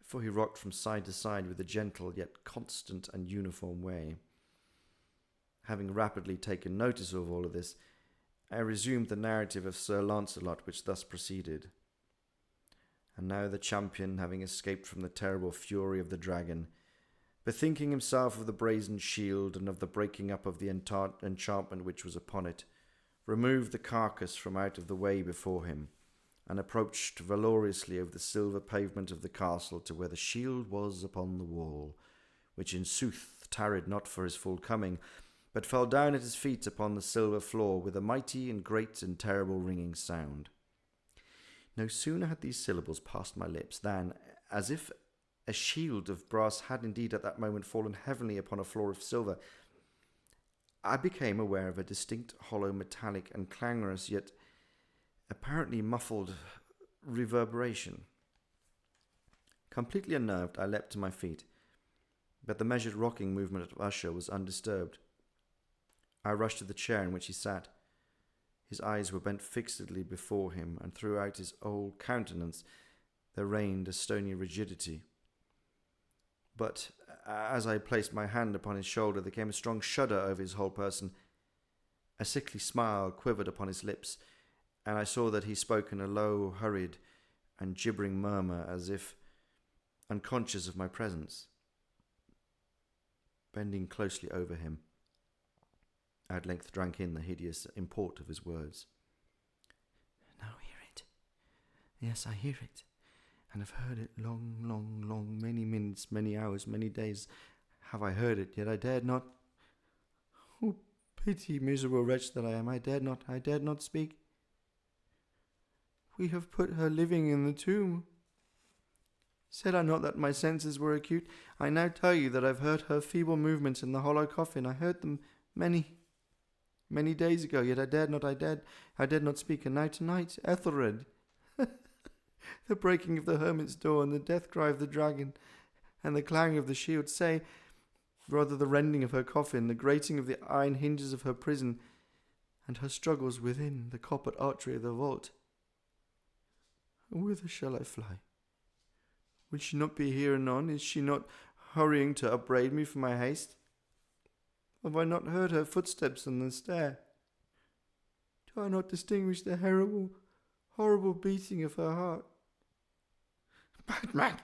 for he rocked from side to side with a gentle yet constant and uniform way. Having rapidly taken notice of all of this, I resumed the narrative of Sir Launcelot, which thus proceeded. And now the champion, having escaped from the terrible fury of the dragon, bethinking himself of the brazen shield and of the breaking up of the enchantment which was upon it, removed the carcass from out of the way before him, and approached valorously over the silver pavement of the castle to where the shield was upon the wall, which in sooth tarried not for his full coming, but fell down at his feet upon the silver floor with a mighty and great and terrible ringing sound. No sooner had these syllables passed my lips than, as if a shield of brass had indeed at that moment fallen heavily upon a floor of silver, I became aware of a distinct, hollow, metallic, and clangorous, yet apparently muffled reverberation. Completely unnerved, I leapt to my feet, but the measured rocking movement of Usher was undisturbed. I rushed to the chair in which he sat. His eyes were bent fixedly before him, and throughout his whole countenance there reigned a stony rigidity. But as I placed my hand upon his shoulder, there came a strong shudder over his whole person. A sickly smile quivered upon his lips, and I saw that he spoke in a low, hurried, and gibbering murmur, as if unconscious of my presence. Bending closely over him, I at length drank in the hideous import of his words. "Now hear it. Yes, I hear it, and have heard it long, many minutes, many hours, many days have I heard it, yet I dared not. Oh, pity, miserable wretch that I am, I dared not speak. We have put her living in the tomb. Said I not that my senses were acute? I now tell you that I've heard her feeble movements in the hollow coffin. I heard them many days ago, yet I dared not speak. And now tonight, Ethelred, the breaking of the hermit's door, and the death cry of the dragon, and the clang of the shield, say, rather the rending of her coffin, the grating of the iron hinges of her prison, and her struggles within the coppered archery of the vault. Whither shall I fly? Will she not be here anon? Is she not hurrying to upbraid me for my haste? Have I not heard her footsteps on the stair? Do I not distinguish the horrible beating of her heart? Madman!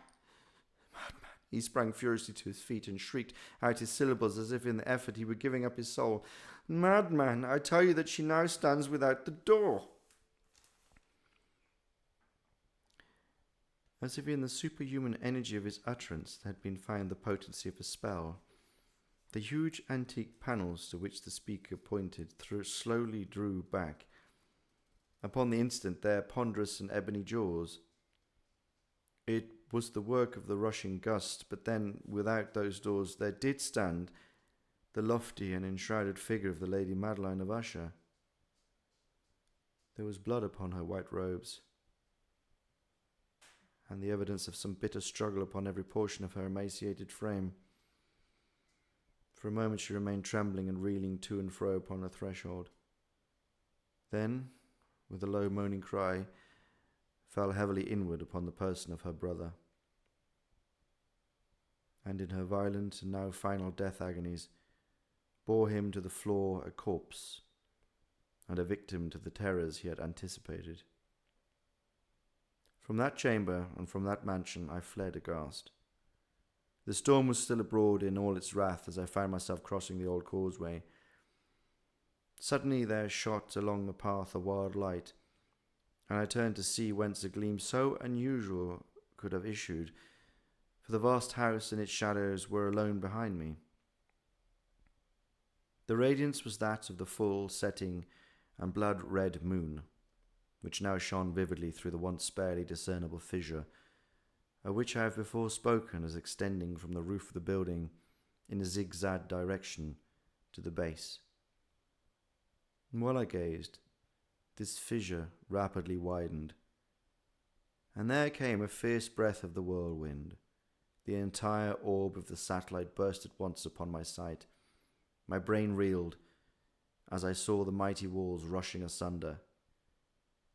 He sprang furiously to his feet and shrieked out his syllables as if in the effort he were giving up his soul. Madman, I tell you that she now stands without the door. As if in the superhuman energy of his utterance there had been found the potency of a spell, the huge antique panels to which the speaker pointed slowly drew back. Upon the instant their ponderous and ebony jaws. It was the work of the rushing gust, but then without those doors there did stand the lofty and enshrouded figure of the Lady Madeline of Usher. There was blood upon her white robes, and the evidence of some bitter struggle upon every portion of her emaciated frame. For a moment she remained trembling and reeling to and fro upon the threshold. Then, with a low moaning cry, fell heavily inward upon the person of her brother. And in her violent and now final death agonies, bore him to the floor a corpse, and a victim to the terrors he had anticipated. From that chamber and from that mansion I fled aghast. The storm was still abroad in all its wrath as I found myself crossing the old causeway. Suddenly there shot along the path a wild light, and I turned to see whence a gleam so unusual could have issued, for the vast house and its shadows were alone behind me. The radiance was that of the full setting and blood-red moon, which now shone vividly through the once barely discernible fissure, of which I have before spoken as extending from the roof of the building in a zigzag direction to the base. And while I gazed, this fissure rapidly widened, and there came a fierce breath of the whirlwind, The entire orb of the satellite burst at once upon my sight. My brain reeled as I saw the mighty walls rushing asunder.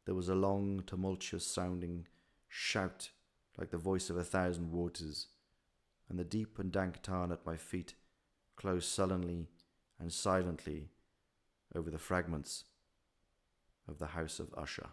There was a long, tumultuous sounding shout like the voice of 1,000 waters, and the deep and dank tarn at my feet closed sullenly and silently over the fragments of the house of Usher.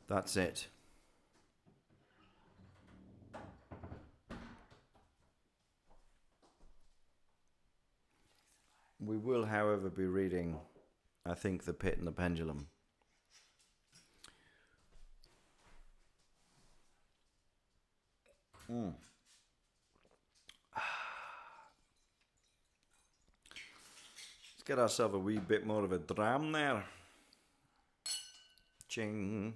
That's it. We will, however, be reading, I think, The Pit and the Pendulum. Let's get ourselves a wee bit more of a dram there. Ching.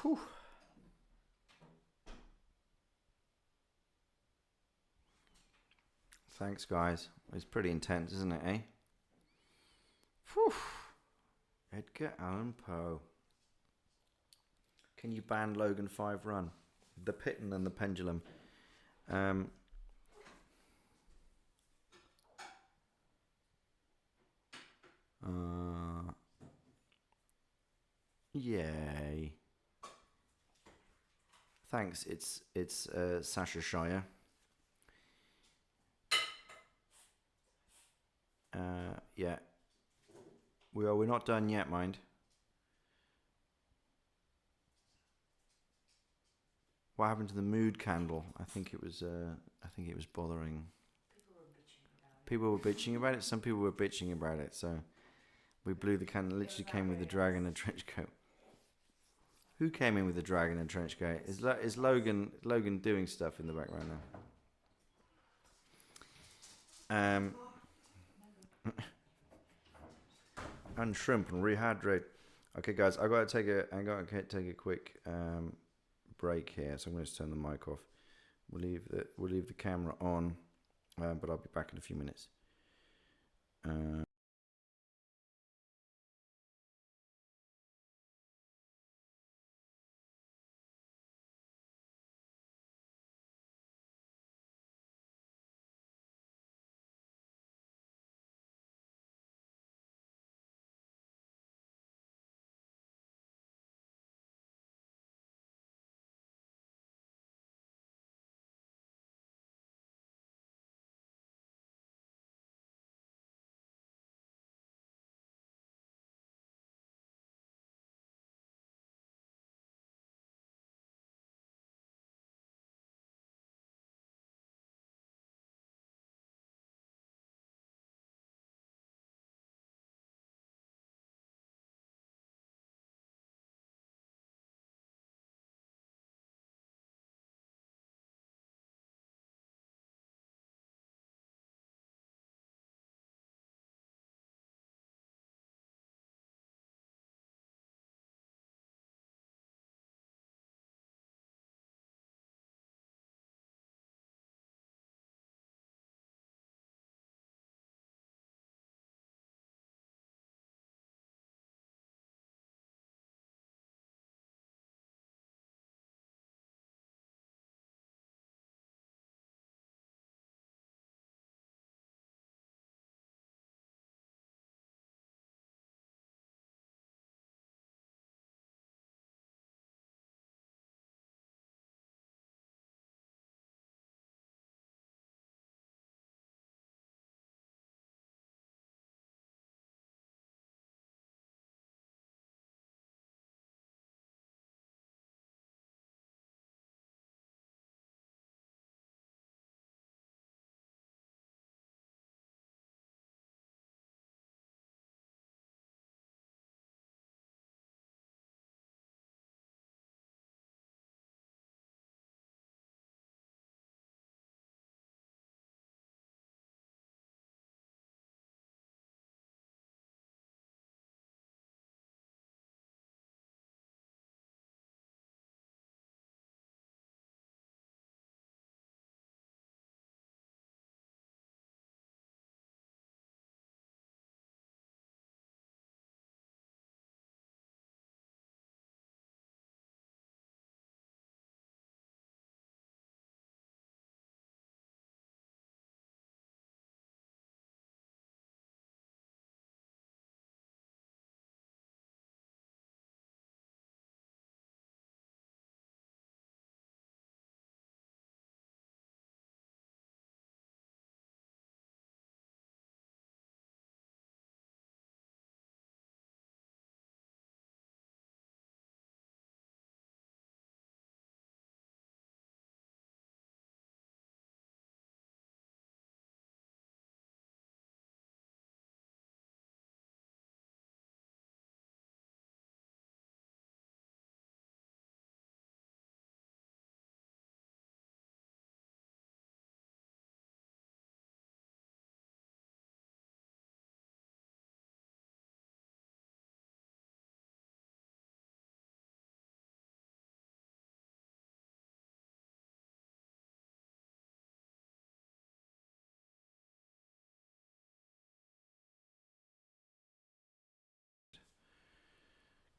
Whew. Thanks, guys. It's pretty intense, isn't it, eh? Whew. Edgar Allan Poe. Can you ban Logan 5 Run? The Pit and the Pendulum. Yay. Thanks. It's Sasha Shire. Yeah. We're not done yet, mind. What happened to the mood candle? I think it was bothering. People were bitching about it. Some people were bitching about it. So we blew the candle. Literally came with the dragon and trench coat. Who came in with the dragon and trench coat? Is Logan doing stuff in the background now? And shrimp and rehydrate. Okay, guys, I gotta take a quick break here. So I'm going to turn the mic off. We'll leave the camera on, but I'll be back in a few minutes.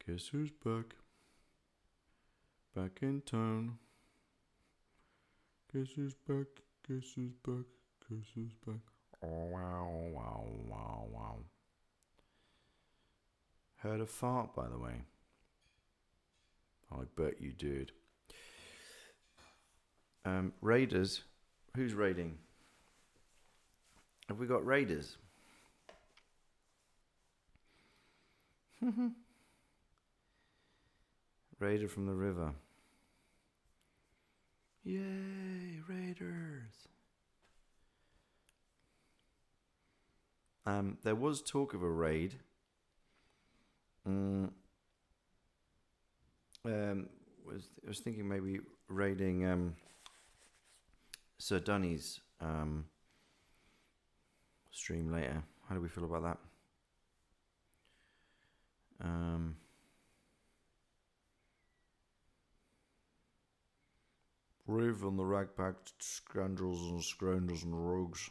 Guess who's back? Back in town. Guess who's back? Guess who's back? Guess who's back? Oh, wow, wow, wow, wow. Heard a fart, by the way. I bet you did. Raiders. Who's raiding? Have we got raiders? Raider from the river. Yay, raiders. There was talk of a raid. Was thinking maybe raiding Sir Dunny's stream later. How do we feel about that? Brave on the rag-packed scoundrels and scoundrels and rogues.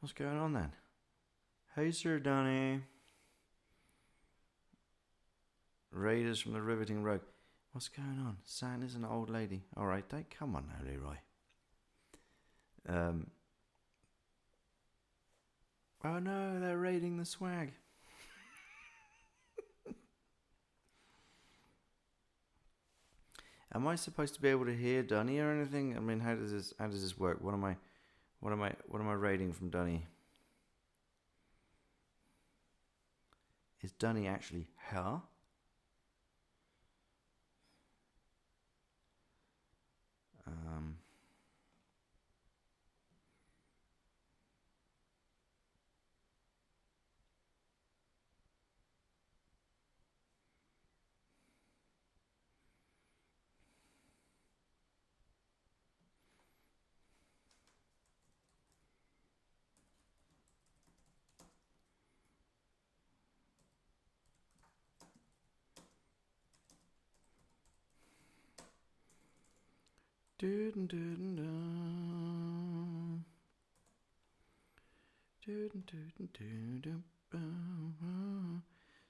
What's going on then? Hey, Sir Dunny. Raiders from the riveting rogue. What's going on? Santa's an old lady. All right, come on now, Leroy. Oh no, they're raiding the swag. Am I supposed to be able to hear Dunny or anything? I mean, how does this work? What am I raiding from Dunny? Is Dunny actually her?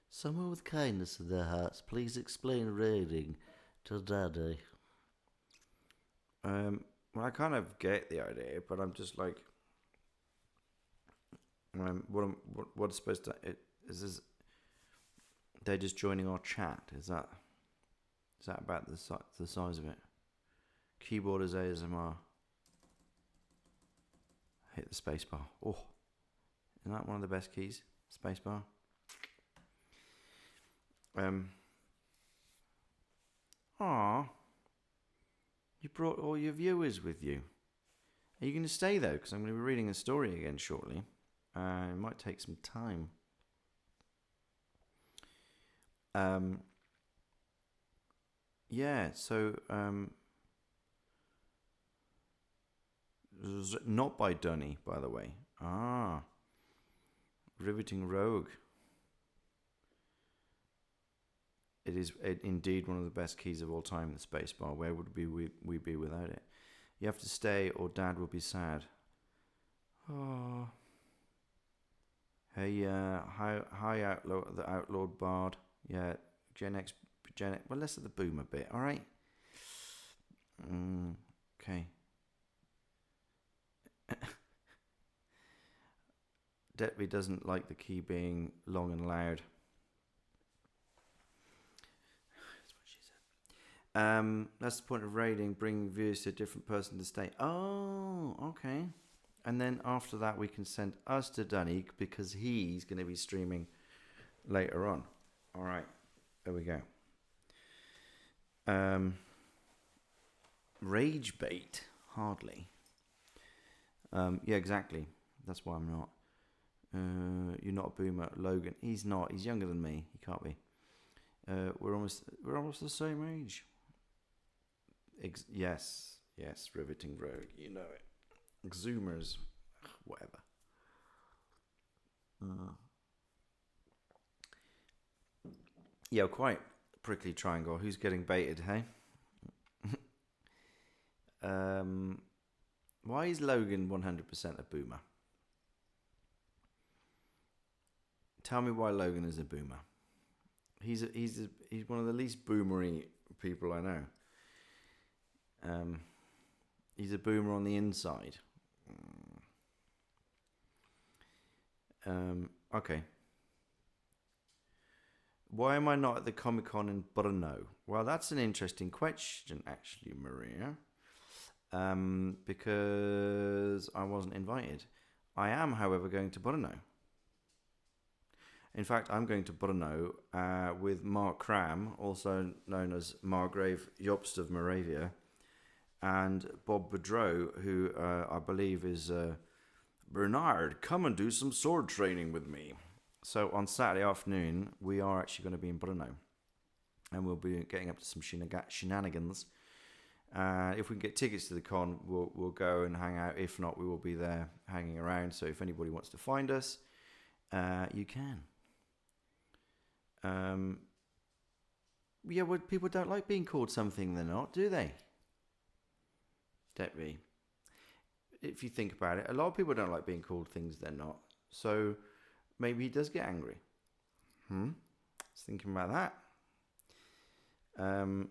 Someone with kindness in their hearts, please explain raiding to Daddy. Well, I kind of get the idea, but I'm just like, what's supposed to? Is this? They're just joining our chat. Is that about the size of it? Keyboard is ASMR. Hit the spacebar. Oh, isn't that one of the best keys? Spacebar. You brought all your viewers with you. Are you going to stay though? Because I'm going to be reading a story again shortly. It might take some time. Yeah. So not by Dunny, by the way. Riveting Rogue. It is indeed one of the best keys of all time, the spacebar. Where would we be without it? You have to stay or Dad will be sad. Oh. Hey, hi, the outlawed bard. Yeah, Gen X. Well, let's let the boomer bit, all right? Okay. Detley doesn't like the key being long and loud. That's what she said. That's the point of raiding, bringing viewers to a different person to stay. Oh, okay. And then after that, we can send us to Dunny because he's going to be streaming later on. All right. There we go. Rage bait? Hardly. Yeah, exactly. That's why I'm not. You're not a boomer, Logan. He's not. He's younger than me. He can't be. We're almost the same age. Yes, riveting rogue. You know it. Zoomers, whatever. Yeah, quite prickly triangle. Who's getting baited? Hey. Why is Logan 100% a boomer? Tell me why Logan is a boomer. He's one of the least boomery people I know. He's a boomer on the inside. Okay. Why am I not at the Comic-Con in Brno? Well, that's an interesting question, actually, Maria. Because I wasn't invited. I am, however, going to Brno. In fact, I'm going to Brno with Mark Cram, also known as Margrave Jobst of Moravia, and Bob Boudreau, who I believe is Bernard, come and do some sword training with me. So on Saturday afternoon, we are actually going to be in Brno, and we'll be getting up to some shenanigans. If we can get tickets to the con, we'll go and hang out. If not, we will be there hanging around. So if anybody wants to find us, you can. Yeah, well, people don't like being called something they're not, do they? Don't we? If you think about it, a lot of people don't like being called things they're not. So maybe he does get angry. I was thinking about that.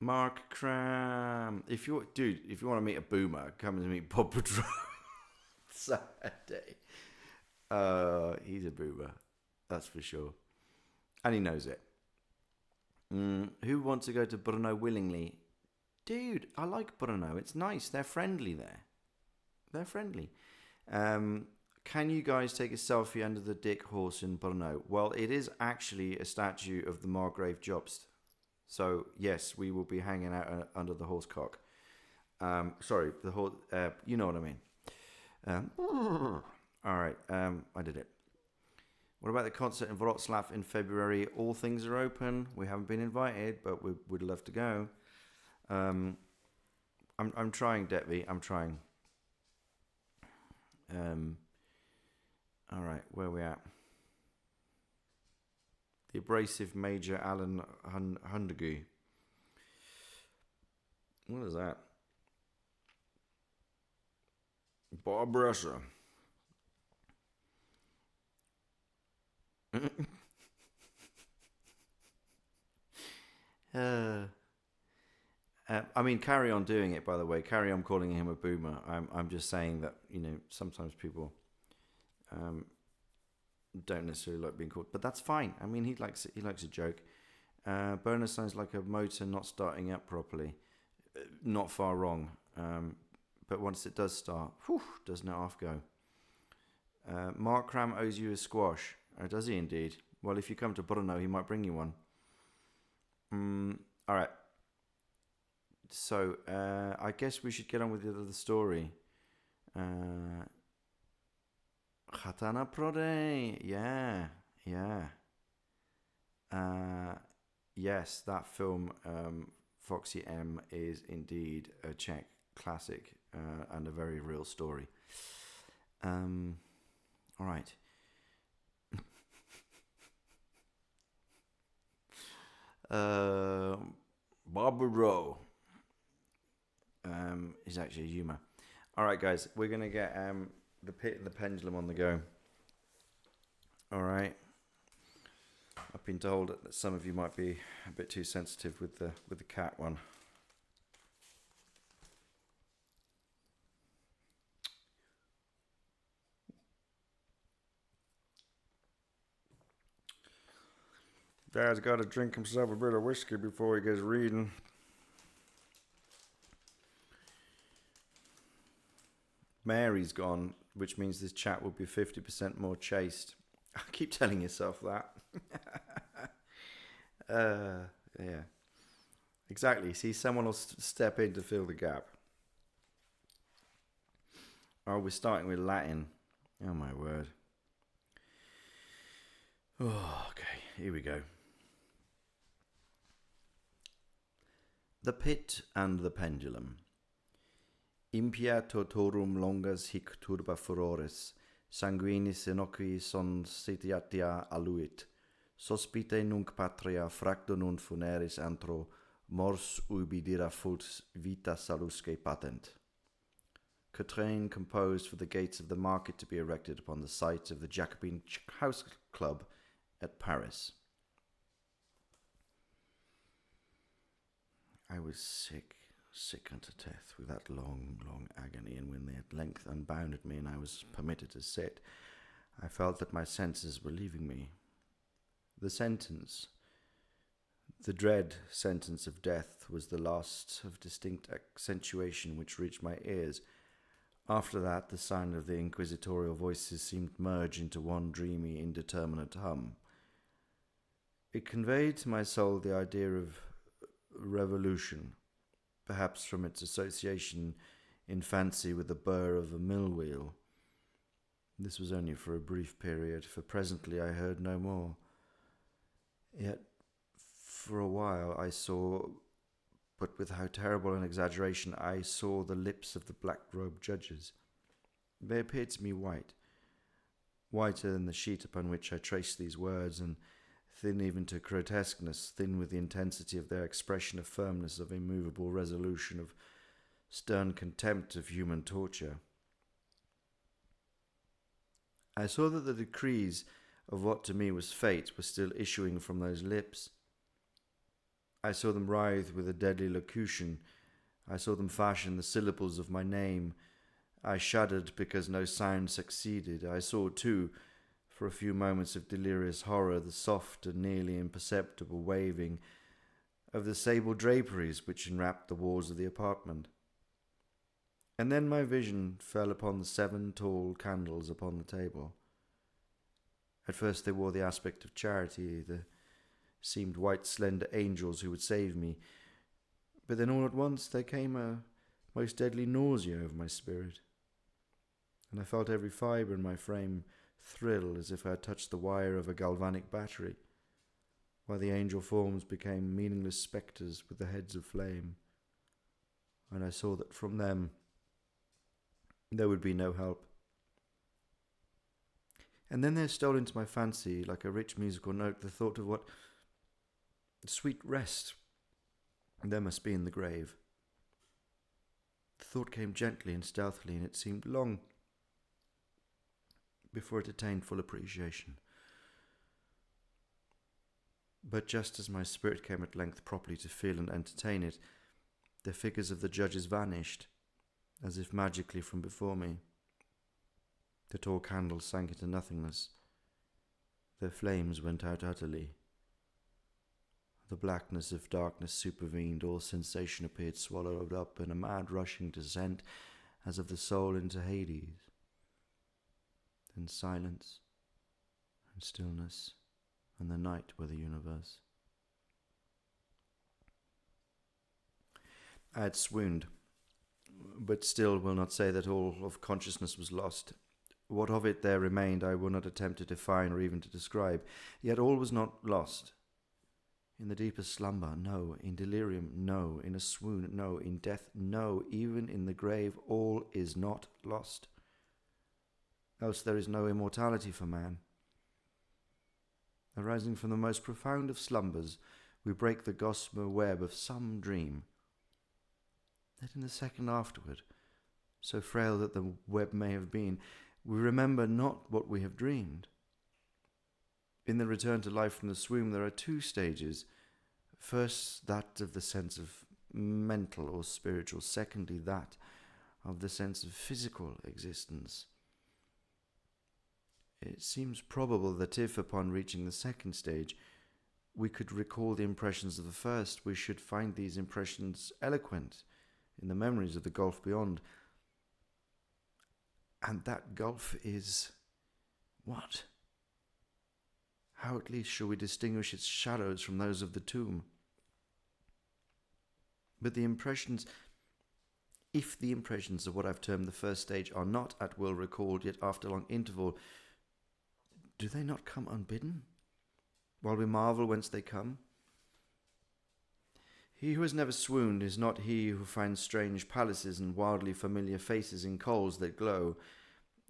Mark Cram. If you want to meet a boomer, come and meet Bob Boudreau Saturday. He's a boomer, that's for sure, and he knows it. Who wants to go to Brno willingly? Dude, I like Brno. It's nice. They're friendly there. They're friendly. Can you guys take a selfie under the dick horse in Brno? Well, it is actually a statue of the Margrave Jobst. So, yes, we will be hanging out under the horse cock. Sorry, the horse... you know what I mean. All right, I did it. What about the concert in Wrocław in February? All things are open. We haven't been invited, but we'd love to go. I'm trying, Detvy. I'm trying. All right, where are we at? The abrasive Major Alan Hundegu. What is that? Bob Russia. I mean, carry on doing it, by the way. Carry on calling him a boomer. I'm just saying that, sometimes people don't necessarily like being called, but that's fine. I mean, he likes a joke. Burner sounds like a motor not starting up properly. Not far wrong. But once it does start, doesn't it off go? Mark Cram owes you a squash. Oh, does he indeed? Well, if you come to Brno, he might bring you one. All right. So, I guess we should get on with the other story. Khatana Prode. Yeah. Yes, that film, Foxy M, is indeed a Czech classic and a very real story. All right. Barbara Rowe is actually a humour. All right, guys, we're gonna get the Pit and the Pendulum on the go. All right. I've been told that some of you might be a bit too sensitive with the cat one. Dad's got to drink himself a bit of whiskey before he gets reading. Mary's gone, which means this chat will be 50% more chaste. I keep telling yourself that. Yeah. Exactly. See, someone will step in to fill the gap. Oh, we're starting with Latin. Oh, my word. Oh, okay. Here we go. The Pit and the Pendulum. Impia totorum longas hic turba furores, sanguinis inoqui son sitiatia aluit, sospite nunc patria fracto non funeris antro, mors ubi dira fult vita salusque patent. Quatrain composed for the gates of the market to be erected upon the site of the Jacobin House Club at Paris. I was sick unto death with that long, long agony, and when they at length unbounded me and I was permitted to sit, I felt that my senses were leaving me. The dread sentence of death was the last of distinct accentuation which reached my ears. After that, the sound of the inquisitorial voices seemed merged into one dreamy, indeterminate hum. It conveyed to my soul the idea of revolution, perhaps from its association in fancy with the burr of a mill wheel. This was only for a brief period, for presently I heard no more. Yet for a while I saw, but with how terrible an exaggeration, I saw the lips of the black-robed judges. They appeared to me whiter than the sheet upon which I traced these words, and thin even to grotesqueness, thin with the intensity of their expression of firmness, of immovable resolution, of stern contempt of human torture. I saw that the decrees of what to me was fate were still issuing from those lips. I saw them writhe with a deadly locution. I saw them fashion the syllables of my name. I shuddered because no sound succeeded. I saw, too, for a few moments of delirious horror, the soft and nearly imperceptible waving of the sable draperies which enwrapped the walls of the apartment. And then my vision fell upon the 7 tall candles upon the table. At first they wore the aspect of charity, the seemed white slender angels who would save me, but then all at once there came a most deadly nausea over my spirit, and I felt every fibre in my frame thrill as if I had touched the wire of a galvanic battery, while the angel forms became meaningless spectres with the heads of flame, and I saw that from them there would be no help. And then there stole into my fancy, like a rich musical note, the thought of what sweet rest there must be in the grave. The thought came gently and stealthily, and it seemed long before it attained full appreciation. But just as my spirit came at length properly to feel and entertain it, the figures of the judges vanished, as if magically from before me. The tall candles sank into nothingness. Their flames went out utterly. The blackness of darkness supervened. All sensation appeared swallowed up in a mad rushing descent, as of the soul into Hades. Then silence and stillness, and the night were the universe. I had swooned, but still will not say that all of consciousness was lost. What of it there remained I will not attempt to define or even to describe. Yet all was not lost. In the deepest slumber, no. In delirium, no. In a swoon, no. In death, no. Even in the grave, all is not lost. Else there is no immortality for man. Arising from the most profound of slumbers, we break the gossamer web of some dream. Yet in the second afterward, so frail that the web may have been, we remember not what we have dreamed. In the return to life from the swoon, there are 2 stages. First, that of the sense of mental or spiritual. Secondly, that of the sense of physical existence. It seems probable that if, upon reaching the second stage, we could recall the impressions of the first, we should find these impressions eloquent in the memories of the gulf beyond. And that gulf is what? How at least shall we distinguish its shadows from those of the tomb? But the impressions, if the impressions of what I've termed the first stage are not at will recalled, yet after long interval, do they not come unbidden, while we marvel whence they come? He who has never swooned is not he who finds strange palaces and wildly familiar faces in coals that glow,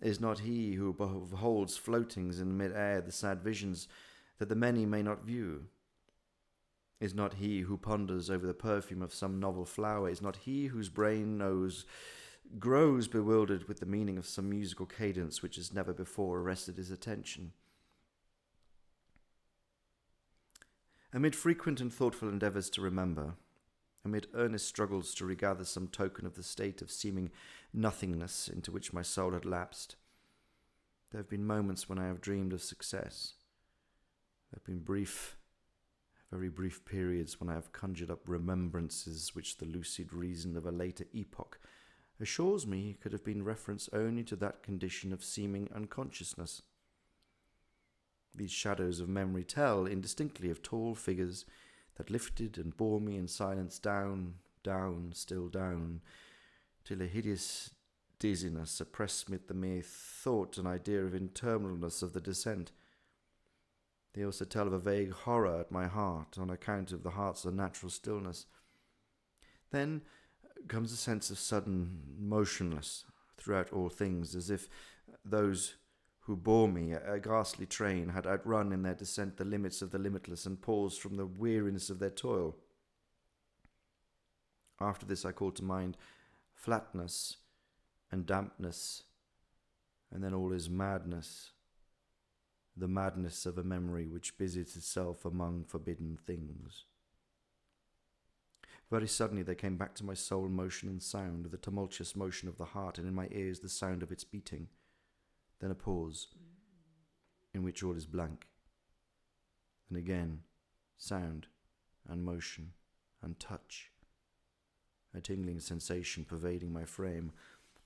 is not he who beholds floatings in mid-air the sad visions that the many may not view, is not he who ponders over the perfume of some novel flower, is not he whose brain grows bewildered with the meaning of some musical cadence which has never before arrested his attention. Amid frequent and thoughtful endeavours to remember, amid earnest struggles to regather some token of the state of seeming nothingness into which my soul had lapsed, there have been moments when I have dreamed of success. There have been brief, very brief periods when I have conjured up remembrances which the lucid reason of a later epoch assures me could have been reference only to that condition of seeming unconsciousness. These shadows of memory tell indistinctly of tall figures that lifted and bore me in silence down, down, still down, till a hideous dizziness oppressed me at the mere thought and idea of interminableness of the descent. They also tell of a vague horror at my heart on account of the heart's unnatural stillness. Then comes a sense of sudden motionless throughout all things, as if those who bore me, a ghastly train, had outrun in their descent the limits of the limitless and paused from the weariness of their toil. After this I call to mind flatness and dampness, and then all is madness, the madness of a memory which busies itself among forbidden things. Very suddenly there came back to my soul motion and sound, the tumultuous motion of the heart, and in my ears the sound of its beating. Then a pause, in which all is blank. And again, sound and motion and touch, a tingling sensation pervading my frame.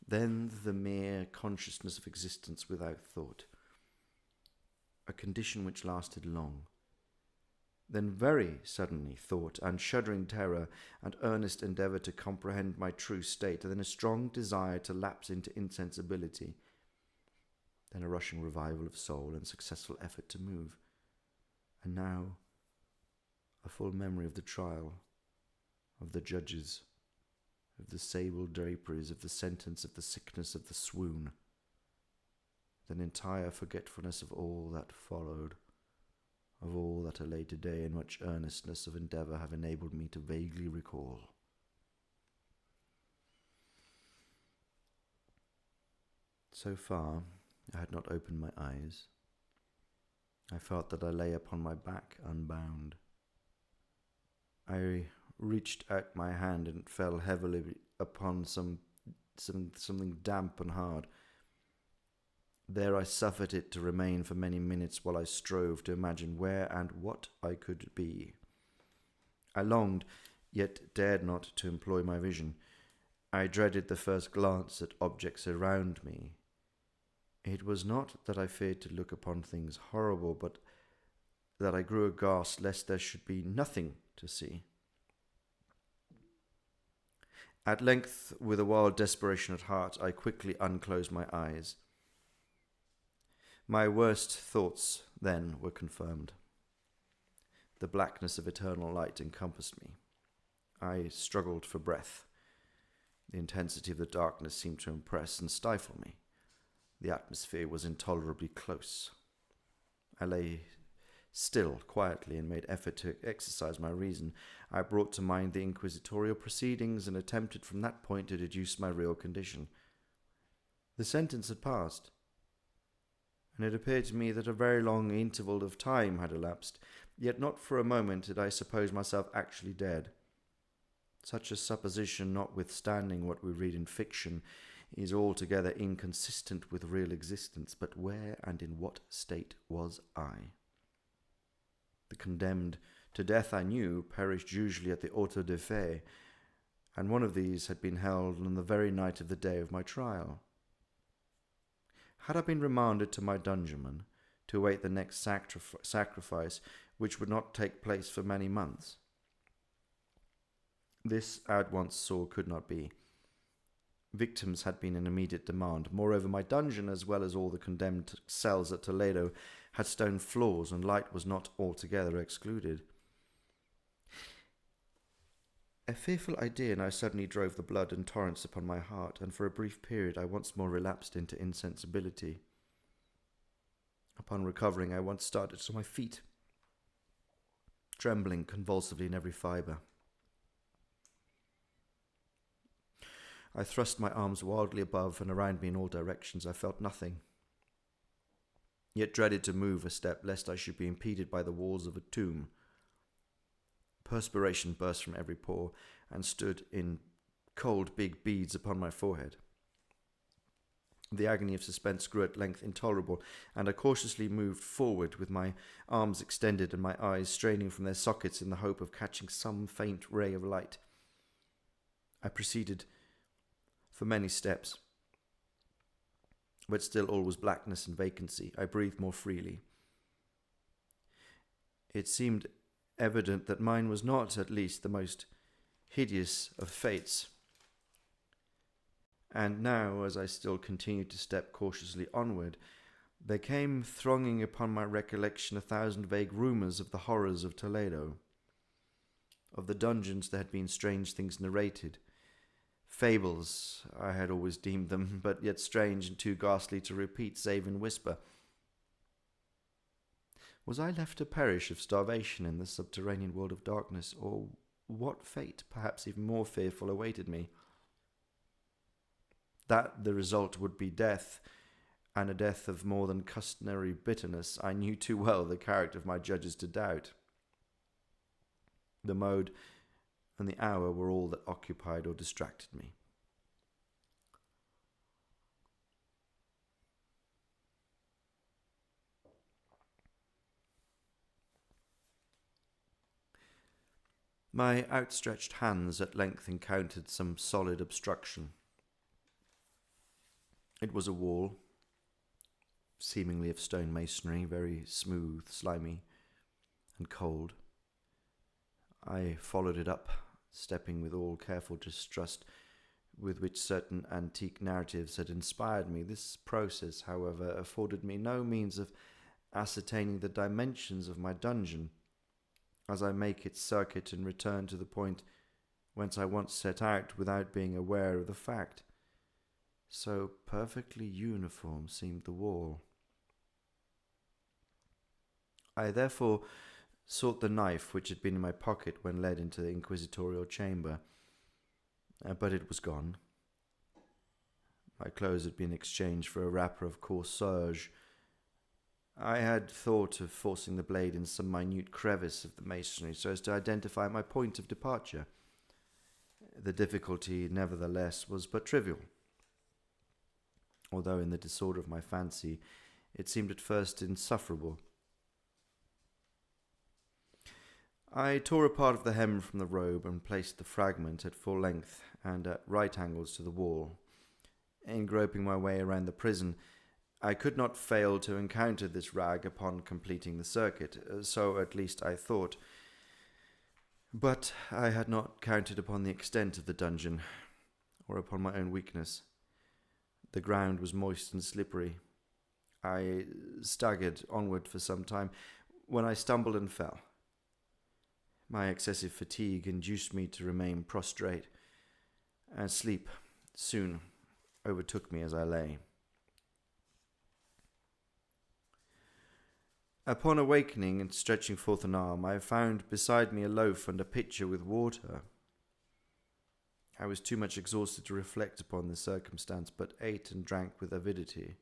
Then the mere consciousness of existence without thought, a condition which lasted long. Then very suddenly thought and shuddering terror and earnest endeavour to comprehend my true state, and then a strong desire to lapse into insensibility. Then a rushing revival of soul and successful effort to move. And now a full memory of the trial, of the judges, of the sable draperies, of the sentence, of the sickness, of the swoon. Then entire forgetfulness of all that followed, of all that a later day and much earnestness of endeavour have enabled me to vaguely recall. So far, I had not opened my eyes. I felt that I lay upon my back unbound. I reached out my hand and it fell heavily upon something damp and hard. There I suffered it to remain for many minutes while I strove to imagine where and what I could be. I longed, yet dared not to employ my vision. I dreaded the first glance at objects around me. It was not that I feared to look upon things horrible, but that I grew aghast lest there should be nothing to see. At length, with a wild desperation at heart, I quickly unclosed my eyes. My worst thoughts then were confirmed. The blackness of eternal light encompassed me. I struggled for breath. The intensity of the darkness seemed to impress and stifle me. The atmosphere was intolerably close. I lay still, quietly, and made effort to exercise my reason. I brought to mind the inquisitorial proceedings and attempted from that point to deduce my real condition. The sentence had passed, and it appeared to me that a very long interval of time had elapsed, yet not for a moment did I suppose myself actually dead. Such a supposition, notwithstanding what we read in fiction, is altogether inconsistent with real existence. But where and in what state was I? The condemned to death, I knew, perished usually at the auto de fe, and one of these had been held on the very night of the day of my trial. Had I been remanded to my dungeon to await the next sacrifice, which would not take place for many months? This, I at once saw, could not be. Victims had been in immediate demand. Moreover, my dungeon, as well as all the condemned cells at Toledo, had stone floors, and light was not altogether excluded. A fearful idea now suddenly drove the blood in torrents upon my heart, and for a brief period I once more relapsed into insensibility. Upon recovering, I once started to my feet, trembling convulsively in every fibre. I thrust my arms wildly above and around me in all directions. I felt nothing, yet dreaded to move a step lest I should be impeded by the walls of a tomb. Perspiration burst from every pore and stood in cold big beads upon my forehead. The agony of suspense grew at length intolerable, and I cautiously moved forward with my arms extended and my eyes straining from their sockets in the hope of catching some faint ray of light. I proceeded for many steps, but still all was blackness and vacancy. I breathed more freely. It seemed evident that mine was not, at least, the most hideous of fates. And now, as I still continued to step cautiously onward, there came thronging upon my recollection 1,000 vague rumours of the horrors of Toledo. Of the dungeons there had been strange things narrated. Fables, I had always deemed them, but yet strange and too ghastly to repeat, save in whisper. Was I left to perish of starvation in the subterranean world of darkness, or what fate, perhaps even more fearful, awaited me? That the result would be death, and a death of more than customary bitterness, I knew too well the character of my judges to doubt. The mode and the hour were all that occupied or distracted me. My outstretched hands at length encountered some solid obstruction. It was a wall, seemingly of stone masonry, very smooth, slimy, and cold. I followed it up, stepping with all careful distrust with which certain antique narratives had inspired me. This process, however, afforded me no means of ascertaining the dimensions of my dungeon, as I make its circuit and return to the point whence I once set out without being aware of the fact. So perfectly uniform seemed the wall. I therefore sought the knife which had been in my pocket when led into the inquisitorial chamber, but it was gone. My clothes had been exchanged for a wrapper of coarse serge. I had thought of forcing the blade in some minute crevice of the masonry so as to identify my point of departure. The difficulty, nevertheless, was but trivial, although in the disorder of my fancy it seemed at first insufferable. I tore a part of the hem from the robe and placed the fragment at full length and at right angles to the wall. In groping my way around the prison, I could not fail to encounter this rag upon completing the circuit, so at least I thought. But I had not counted upon the extent of the dungeon, or upon my own weakness. The ground was moist and slippery. I staggered onward for some time, when I stumbled and fell. My excessive fatigue induced me to remain prostrate, and sleep soon overtook me as I lay. Upon awakening and stretching forth an arm, I found beside me a loaf and a pitcher with water. I was too much exhausted to reflect upon this circumstance, but ate and drank with avidity.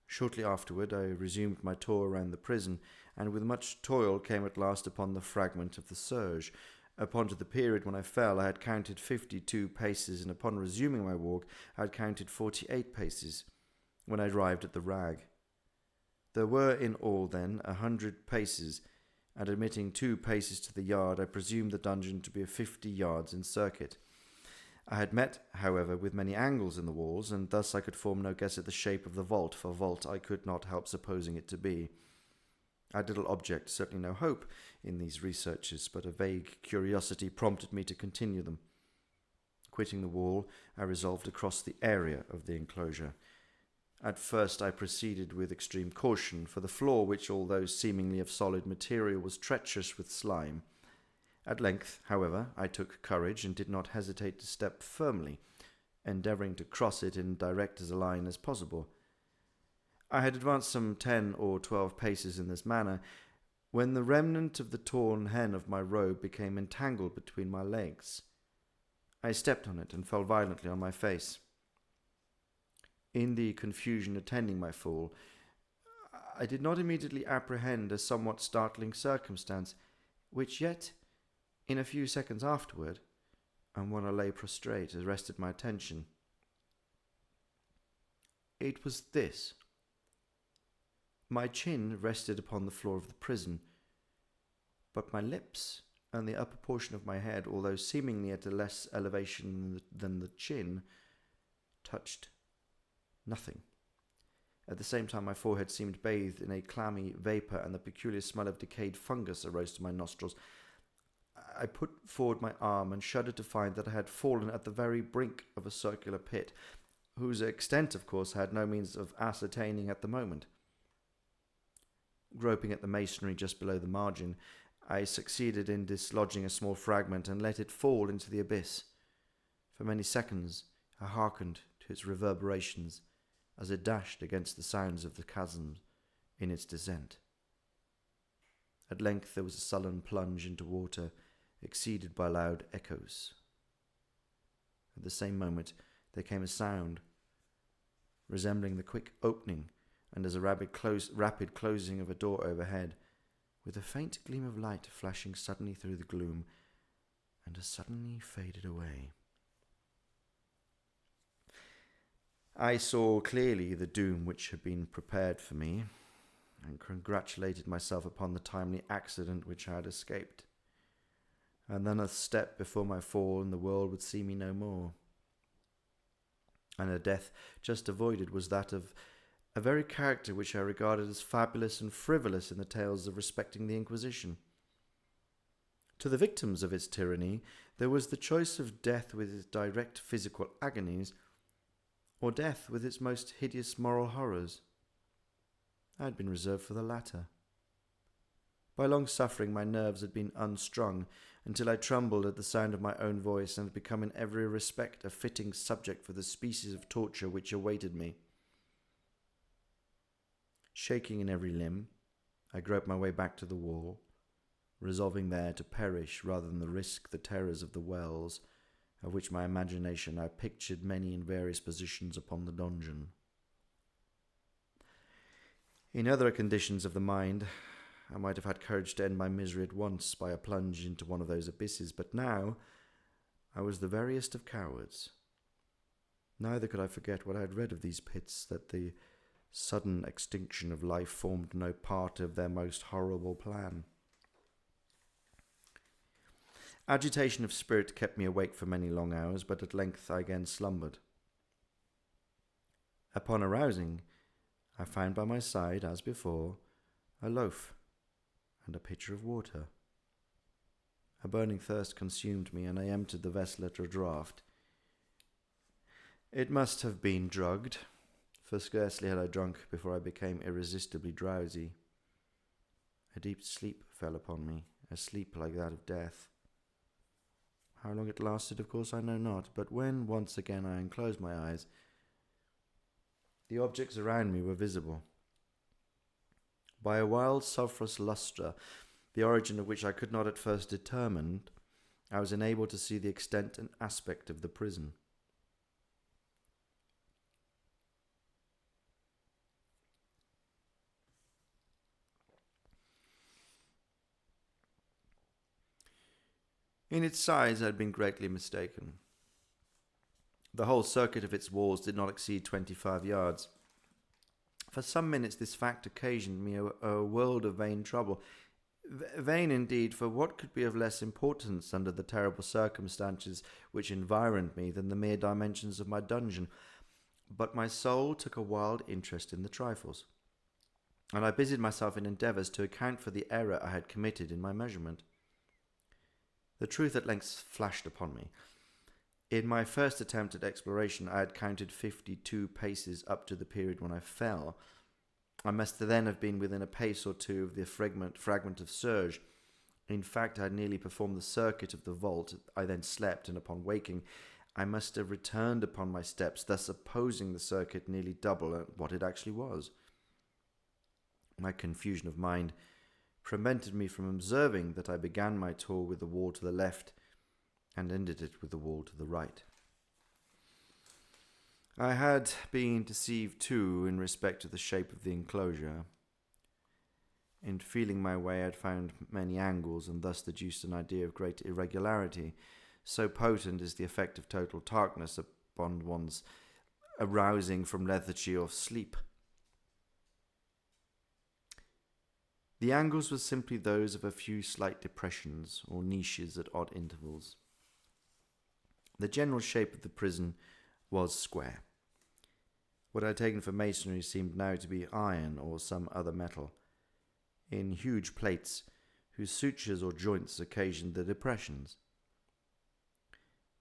Shortly afterward, I resumed my tour around the prison, and with much toil came at last upon the fragment of the serge. Upon to the period when I fell, I had counted 52 paces, and upon resuming my walk, I had counted 48 paces, when I arrived at the rag. There were in all, then, 100 paces, and admitting 2 paces to the yard, I presumed the dungeon to be 50 yards in circuit. I had met, however, with many angles in the walls, and thus I could form no guess at the shape of the vault, for vault I could not help supposing it to be. I had little object, certainly no hope, in these researches, but a vague curiosity prompted me to continue them. Quitting the wall, I resolved to cross the area of the enclosure. At first I proceeded with extreme caution, for the floor, which, although seemingly of solid material, was treacherous with slime. At length, however, I took courage and did not hesitate to step firmly, endeavouring to cross it in direct as a line as possible. I had advanced some 10 or 12 paces in this manner, when the remnant of the torn hem of my robe became entangled between my legs. I stepped on it and fell violently on my face. In the confusion attending my fall, I did not immediately apprehend a somewhat startling circumstance, which yet In a few seconds afterward, and when I lay prostrate, arrested my attention. It was this. My chin rested upon the floor of the prison, but my lips and the upper portion of my head, although seemingly at a less elevation than the chin, touched nothing. At the same time, my forehead seemed bathed in a clammy vapour, and the peculiar smell of decayed fungus arose to my nostrils. I put forward my arm and shuddered to find that I had fallen at the very brink of a circular pit, whose extent, of course, I had no means of ascertaining at the moment. Groping at the masonry just below the margin, I succeeded in dislodging a small fragment and let it fall into the abyss. For many seconds I hearkened to its reverberations as it dashed against the sounds of the chasm in its descent. At length there was a sullen plunge into water, exceeded by loud echoes. At the same moment there came a sound resembling the quick opening and as a rapid closing of a door overhead, with a faint gleam of light flashing suddenly through the gloom, and as suddenly faded away. I saw clearly the doom which had been prepared for me, and congratulated myself upon the timely accident which I had escaped. And then a step before my fall, and the world would see me no more. And a death just avoided was that of a very character which I regarded as fabulous and frivolous in the tales of respecting the Inquisition. To the victims of its tyranny, there was the choice of death with its direct physical agonies, or death with its most hideous moral horrors. I had been reserved for the latter. By long suffering, my nerves had been unstrung, until I trembled at the sound of my own voice, and had become in every respect a fitting subject for the species of torture which awaited me. Shaking in every limb, I groped my way back to the wall, resolving there to perish rather than risk the terrors of the wells, of which my imagination I pictured many in various positions upon the donjon. In other conditions of the mind, I might have had courage to end my misery at once by a plunge into one of those abysses, but now I was the veriest of cowards. Neither could I forget what I had read of these pits, that the sudden extinction of life formed no part of their most horrible plan. Agitation of spirit kept me awake for many long hours, but at length I again slumbered. Upon arousing, I found by my side, as before, a loaf and a pitcher of water. A burning thirst consumed me, and I emptied the vessel at a draught. It must have been drugged, for scarcely had I drunk before I became irresistibly drowsy. A deep sleep fell upon me, a sleep like that of death. How long it lasted, of course, I know not, but when once again I unclosed my eyes, the objects around me were visible. By a wild sulphurous lustre, the origin of which I could not at first determine, I was enabled to see the extent and aspect of the prison. In its size I had been greatly mistaken. The whole circuit of its walls did not exceed 25 yards. For some minutes this fact occasioned me a world of vain trouble. Vain indeed, for what could be of less importance under the terrible circumstances which environed me than the mere dimensions of my dungeon? But my soul took a wild interest in the trifles, and I busied myself in endeavours to account for the error I had committed in my measurement. The truth at length flashed upon me. In my first attempt at exploration, I had counted 52 paces up to the period when I fell. I must then have been within a pace or two of the fragment of serge. In fact, I had nearly performed the circuit of the vault. I then slept, and upon waking, I must have returned upon my steps, thus opposing the circuit nearly double what it actually was. My confusion of mind prevented me from observing that I began my tour with the wall to the left and ended it with the wall to the right. I had been deceived too in respect to the shape of the enclosure. In feeling my way, I had found many angles and thus deduced an idea of great irregularity. So potent is the effect of total darkness upon one's arousing from lethargy or sleep. The angles were simply those of a few slight depressions or niches at odd intervals. The general shape of the prison was square. What I had taken for masonry seemed now to be iron or some other metal, in huge plates whose sutures or joints occasioned the depressions.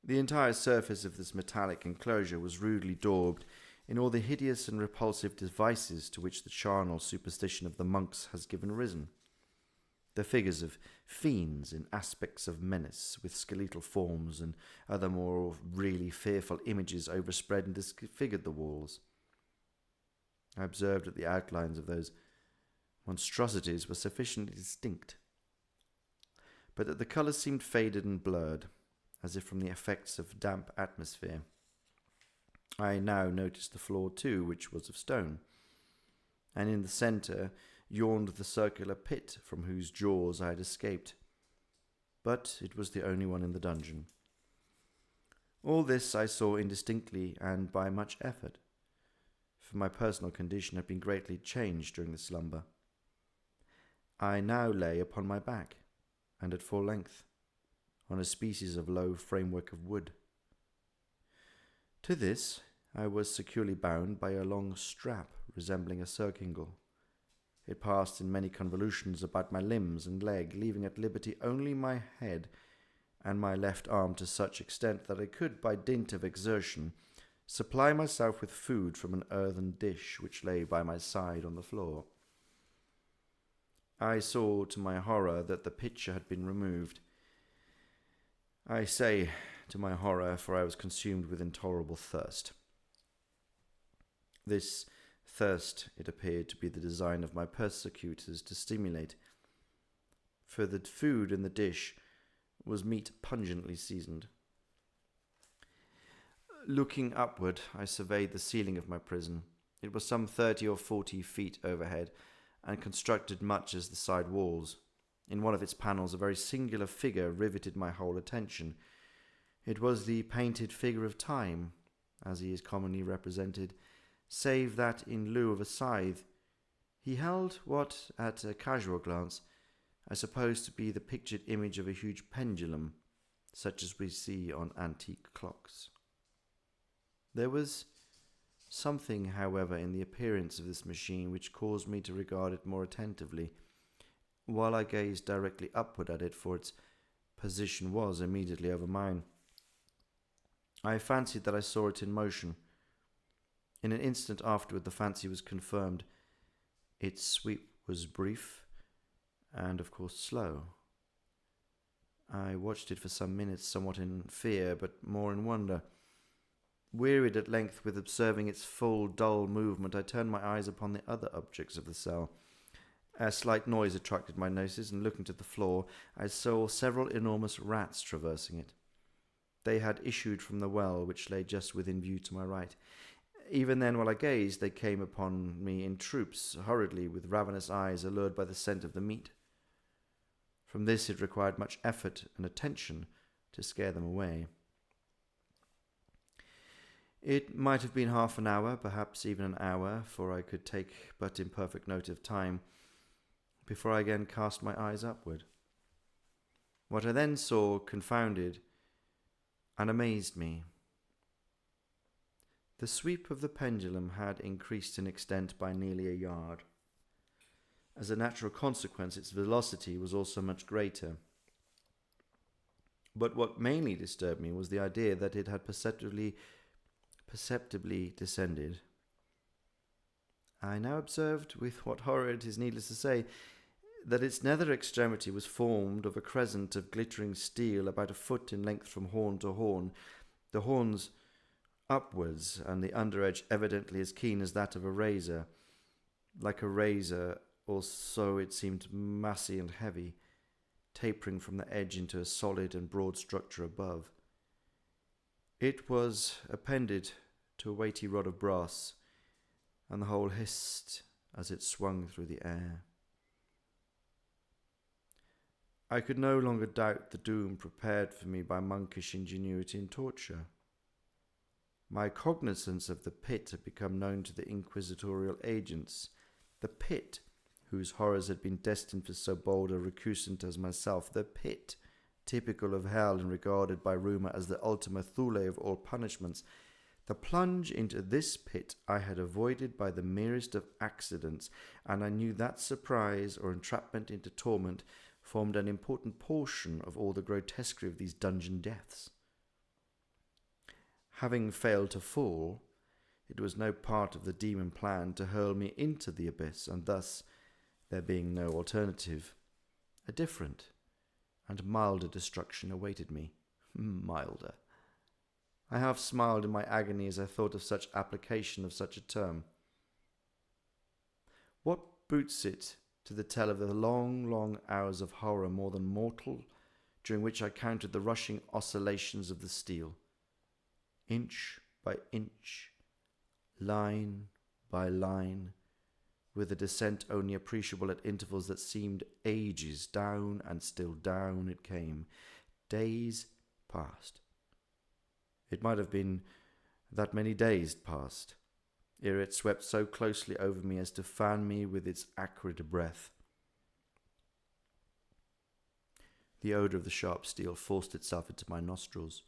The entire surface of this metallic enclosure was rudely daubed in all the hideous and repulsive devices to which the charnel superstition of the monks has given risen. The figures of fiends in aspects of menace, with skeletal forms and other more really fearful images overspread and disfigured the walls. I observed that the outlines of those monstrosities were sufficiently distinct, but that the colours seemed faded and blurred, as if from the effects of damp atmosphere. I now noticed the floor too, which was of stone, and in the centre yawned the circular pit from whose jaws I had escaped. But it was the only one in the dungeon. All this I saw indistinctly and by much effort, for my personal condition had been greatly changed during the slumber. I now lay upon my back, and at full length, on a species of low framework of wood. To this I was securely bound by a long strap resembling a circingle. It passed in many convolutions about my limbs and leg, leaving at liberty only my head and my left arm to such extent that I could, by dint of exertion, supply myself with food from an earthen dish which lay by my side on the floor. I saw, to my horror, that the pitcher had been removed. I say to my horror, for I was consumed with intolerable thirst. This thirst, it appeared to be the design of my persecutors to stimulate, for the food in the dish was meat pungently seasoned. Looking upward, I surveyed the ceiling of my prison. It was some 30 or 40 feet overhead, and constructed much as the side walls. In one of its panels, a very singular figure riveted my whole attention. It was the painted figure of Time, as he is commonly represented, save that in lieu of a scythe, he held what, at a casual glance, I suppose to be the pictured image of a huge pendulum, such as we see on antique clocks. There was something, however, in the appearance of this machine which caused me to regard it more attentively, while I gazed directly upward at it, for its position was immediately over mine. I fancied that I saw it in motion. In an instant afterward the fancy was confirmed. Its sweep was brief and, of course, slow. I watched it for some minutes, somewhat in fear, but more in wonder. Wearied at length with observing its full, dull movement, I turned my eyes upon the other objects of the cell. A slight noise attracted my notice, and looking to the floor, I saw several enormous rats traversing it. They had issued from the well, which lay just within view to my right. Even then, while I gazed, they came upon me in troops, hurriedly, with ravenous eyes, allured by the scent of the meat. From this it required much effort and attention to scare them away. It might have been half an hour, perhaps even an hour, for I could take but imperfect note of time, before I again cast my eyes upward. What I then saw confounded and amazed me. The sweep of the pendulum had increased in extent by nearly a yard. As a natural consequence, its velocity was also much greater. But what mainly disturbed me was the idea that it had perceptibly descended. I now observed, with what horror it is needless to say, that its nether extremity was formed of a crescent of glittering steel about a foot in length from horn to horn, the horns upwards, and the under edge evidently as keen as that of a razor. Like a razor, or so it seemed, massy and heavy, tapering from the edge into a solid and broad structure above. It was appended to a weighty rod of brass, and the whole hissed as it swung through the air. I could no longer doubt the doom prepared for me by monkish ingenuity in torture. My cognizance of the pit had become known to the inquisitorial agents. The pit, whose horrors had been destined for so bold a recusant as myself. The pit, typical of hell and regarded by rumour as the ultima thule of all punishments. The plunge into this pit I had avoided by the merest of accidents, and I knew that surprise or entrapment into torment formed an important portion of all the grotesquerie of these dungeon deaths. Having failed to fall, it was no part of the demon plan to hurl me into the abyss, and thus, there being no alternative, a different and milder destruction awaited me. Milder. I half smiled in my agony as I thought of such application of such a term. What boots it to tell of the long, long hours of horror more than mortal, during which I counted the rushing oscillations of the steel, inch by inch, line by line, with a descent only appreciable at intervals that seemed ages. Down and still down it came. Days passed. It might have been that many days passed, ere it swept so closely over me as to fan me with its acrid breath. The odour of the sharp steel forced itself into my nostrils.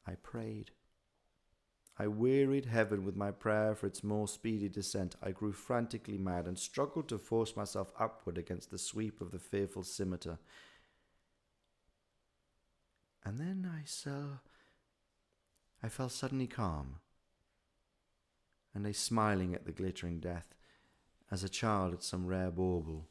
I prayed. I wearied heaven with my prayer for its more speedy descent. I grew frantically mad and struggled to force myself upward against the sweep of the fearful scimitar. And then I fell suddenly calm, and lay smiling at the glittering death, as a child at some rare bauble.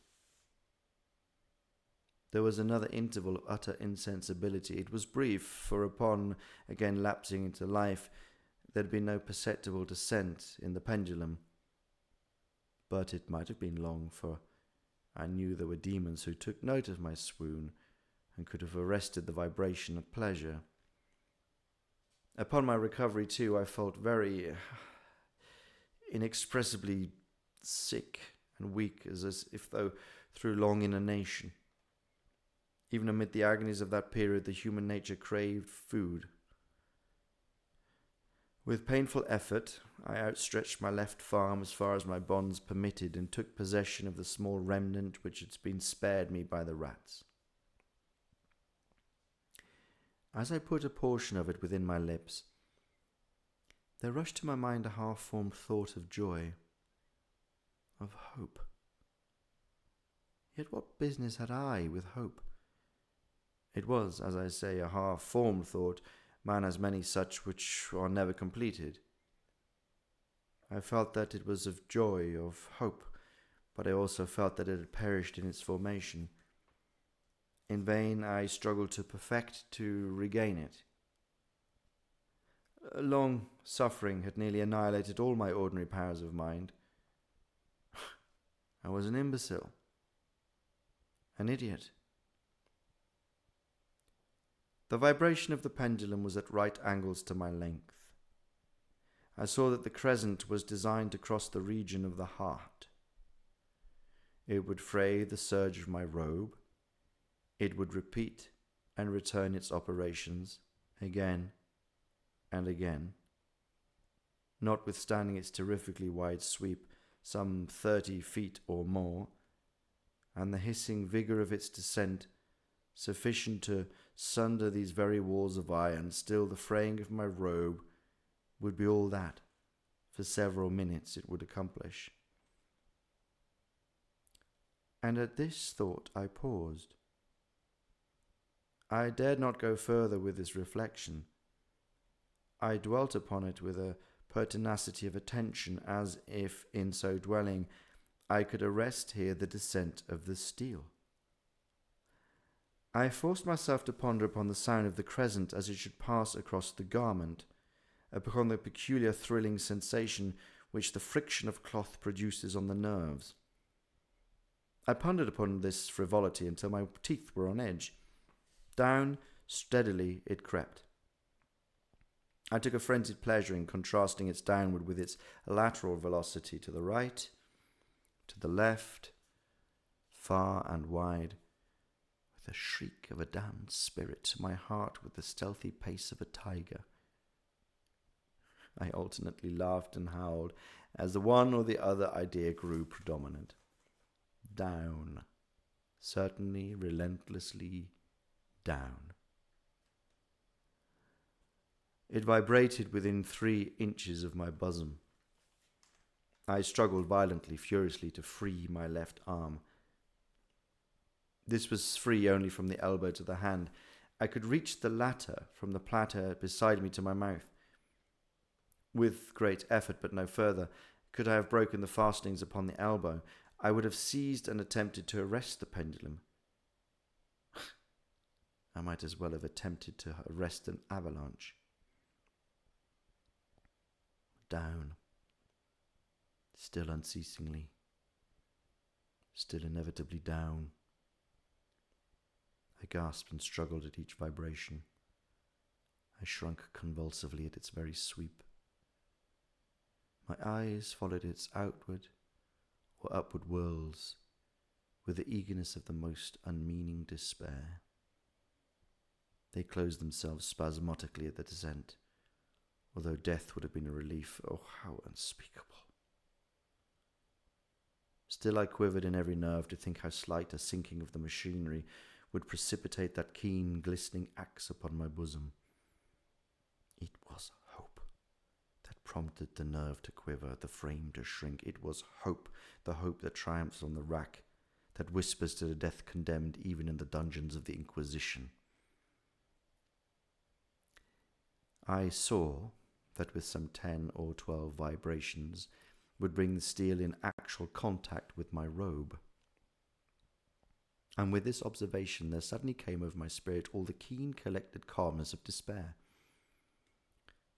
There was another interval of utter insensibility. It was brief, for upon again lapsing into life, there had been no perceptible descent in the pendulum. But it might have been long, for I knew there were demons who took note of my swoon, and could have arrested the vibration at pleasure. Upon my recovery, too, I felt very inexpressibly sick and weak, as if though through long inanition. Even amid the agonies of that period, the human nature craved food. With painful effort, I outstretched my left arm as far as my bonds permitted, and took possession of the small remnant which had been spared me by the rats. As I put a portion of it within my lips, there rushed to my mind a half-formed thought of joy, of hope. Yet what business had I with hope? It was, as I say, a half-formed thought. Man has many such which are never completed. I felt that it was of joy, of hope, but I also felt that it had perished in its formation. In vain I struggled to regain it. Long suffering had nearly annihilated all my ordinary powers of mind. I was an imbecile, an idiot. The vibration of the pendulum was at right angles to my length. I saw that the crescent was designed to cross the region of the heart. It would fray the serge of my robe. It would repeat and return its operations again and again. Notwithstanding its terrifically wide sweep, some 30 feet or more, and the hissing vigour of its descent, sufficient to sunder these very walls of iron, still the fraying of my robe would be all that, for several minutes, it would accomplish. And at this thought I paused. I dared not go further with this reflection. I dwelt upon it with a pertinacity of attention, as if, in so dwelling, I could arrest here the descent of the steel. I forced myself to ponder upon the sound of the crescent as it should pass across the garment, upon the peculiar thrilling sensation which the friction of cloth produces on the nerves. I pondered upon this frivolity until my teeth were on edge. Down steadily it crept. I took a frenzied pleasure in contrasting its downward with its lateral velocity to the right, to the left, far and wide, the shriek of a damned spirit, my heart with the stealthy pace of a tiger. I alternately laughed and howled as the one or the other idea grew predominant. Down. Certainly, relentlessly down. It vibrated within 3 inches of my bosom. I struggled violently, furiously, to free my left arm. This was free only from the elbow to the hand. I could reach the latter from the platter beside me to my mouth. With great effort, but no further, could I have broken the fastenings upon the elbow. I would have seized and attempted to arrest the pendulum. I might as well have attempted to arrest an avalanche. Down. Still unceasingly. Still inevitably down. I gasped and struggled at each vibration. I shrunk convulsively at its very sweep. My eyes followed its outward or upward whirls with the eagerness of the most unmeaning despair. They closed themselves spasmodically at the descent, although death would have been a relief. Oh, how unspeakable. Still I quivered in every nerve to think how slight a sinking of the machinery would precipitate that keen, glistening axe upon my bosom. It was hope that prompted the nerve to quiver, the frame to shrink. It was hope, the hope that triumphs on the rack, that whispers to the death condemned even in the dungeons of the Inquisition. I saw that with some 10 or 12 vibrations would bring the steel in actual contact with my robe. And with this observation there suddenly came over my spirit all the keen collected calmness of despair.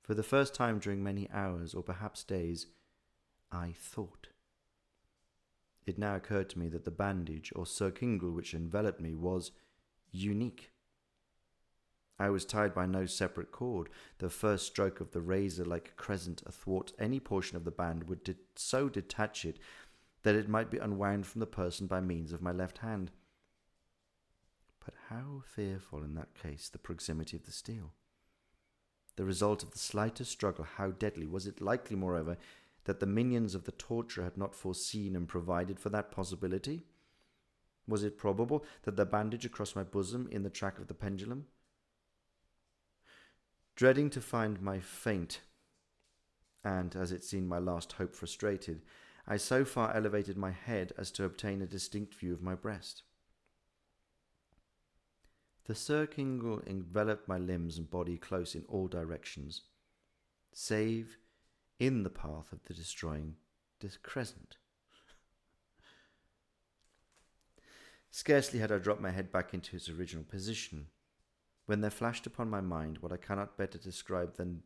For the first time during many hours, or perhaps days, I thought. It now occurred to me that the bandage or circingle which enveloped me was unique. I was tied by no separate cord. The first stroke of the razor-like crescent athwart any portion of the band would so detach it that it might be unwound from the person by means of my left hand. But how fearful in that case the proximity of the steel! The result of the slightest struggle, how deadly! Was it likely, moreover, that the minions of the torturer had not foreseen and provided for that possibility? Was it probable that the bandage across my bosom in the track of the pendulum? Dreading to find my faint, and, as it seemed, my last hope frustrated, I so far elevated my head as to obtain a distinct view of my breast. The circingle enveloped my limbs and body close in all directions, save in the path of the destroying crescent. Scarcely had I dropped my head back into its original position, when there flashed upon my mind what I cannot better describe than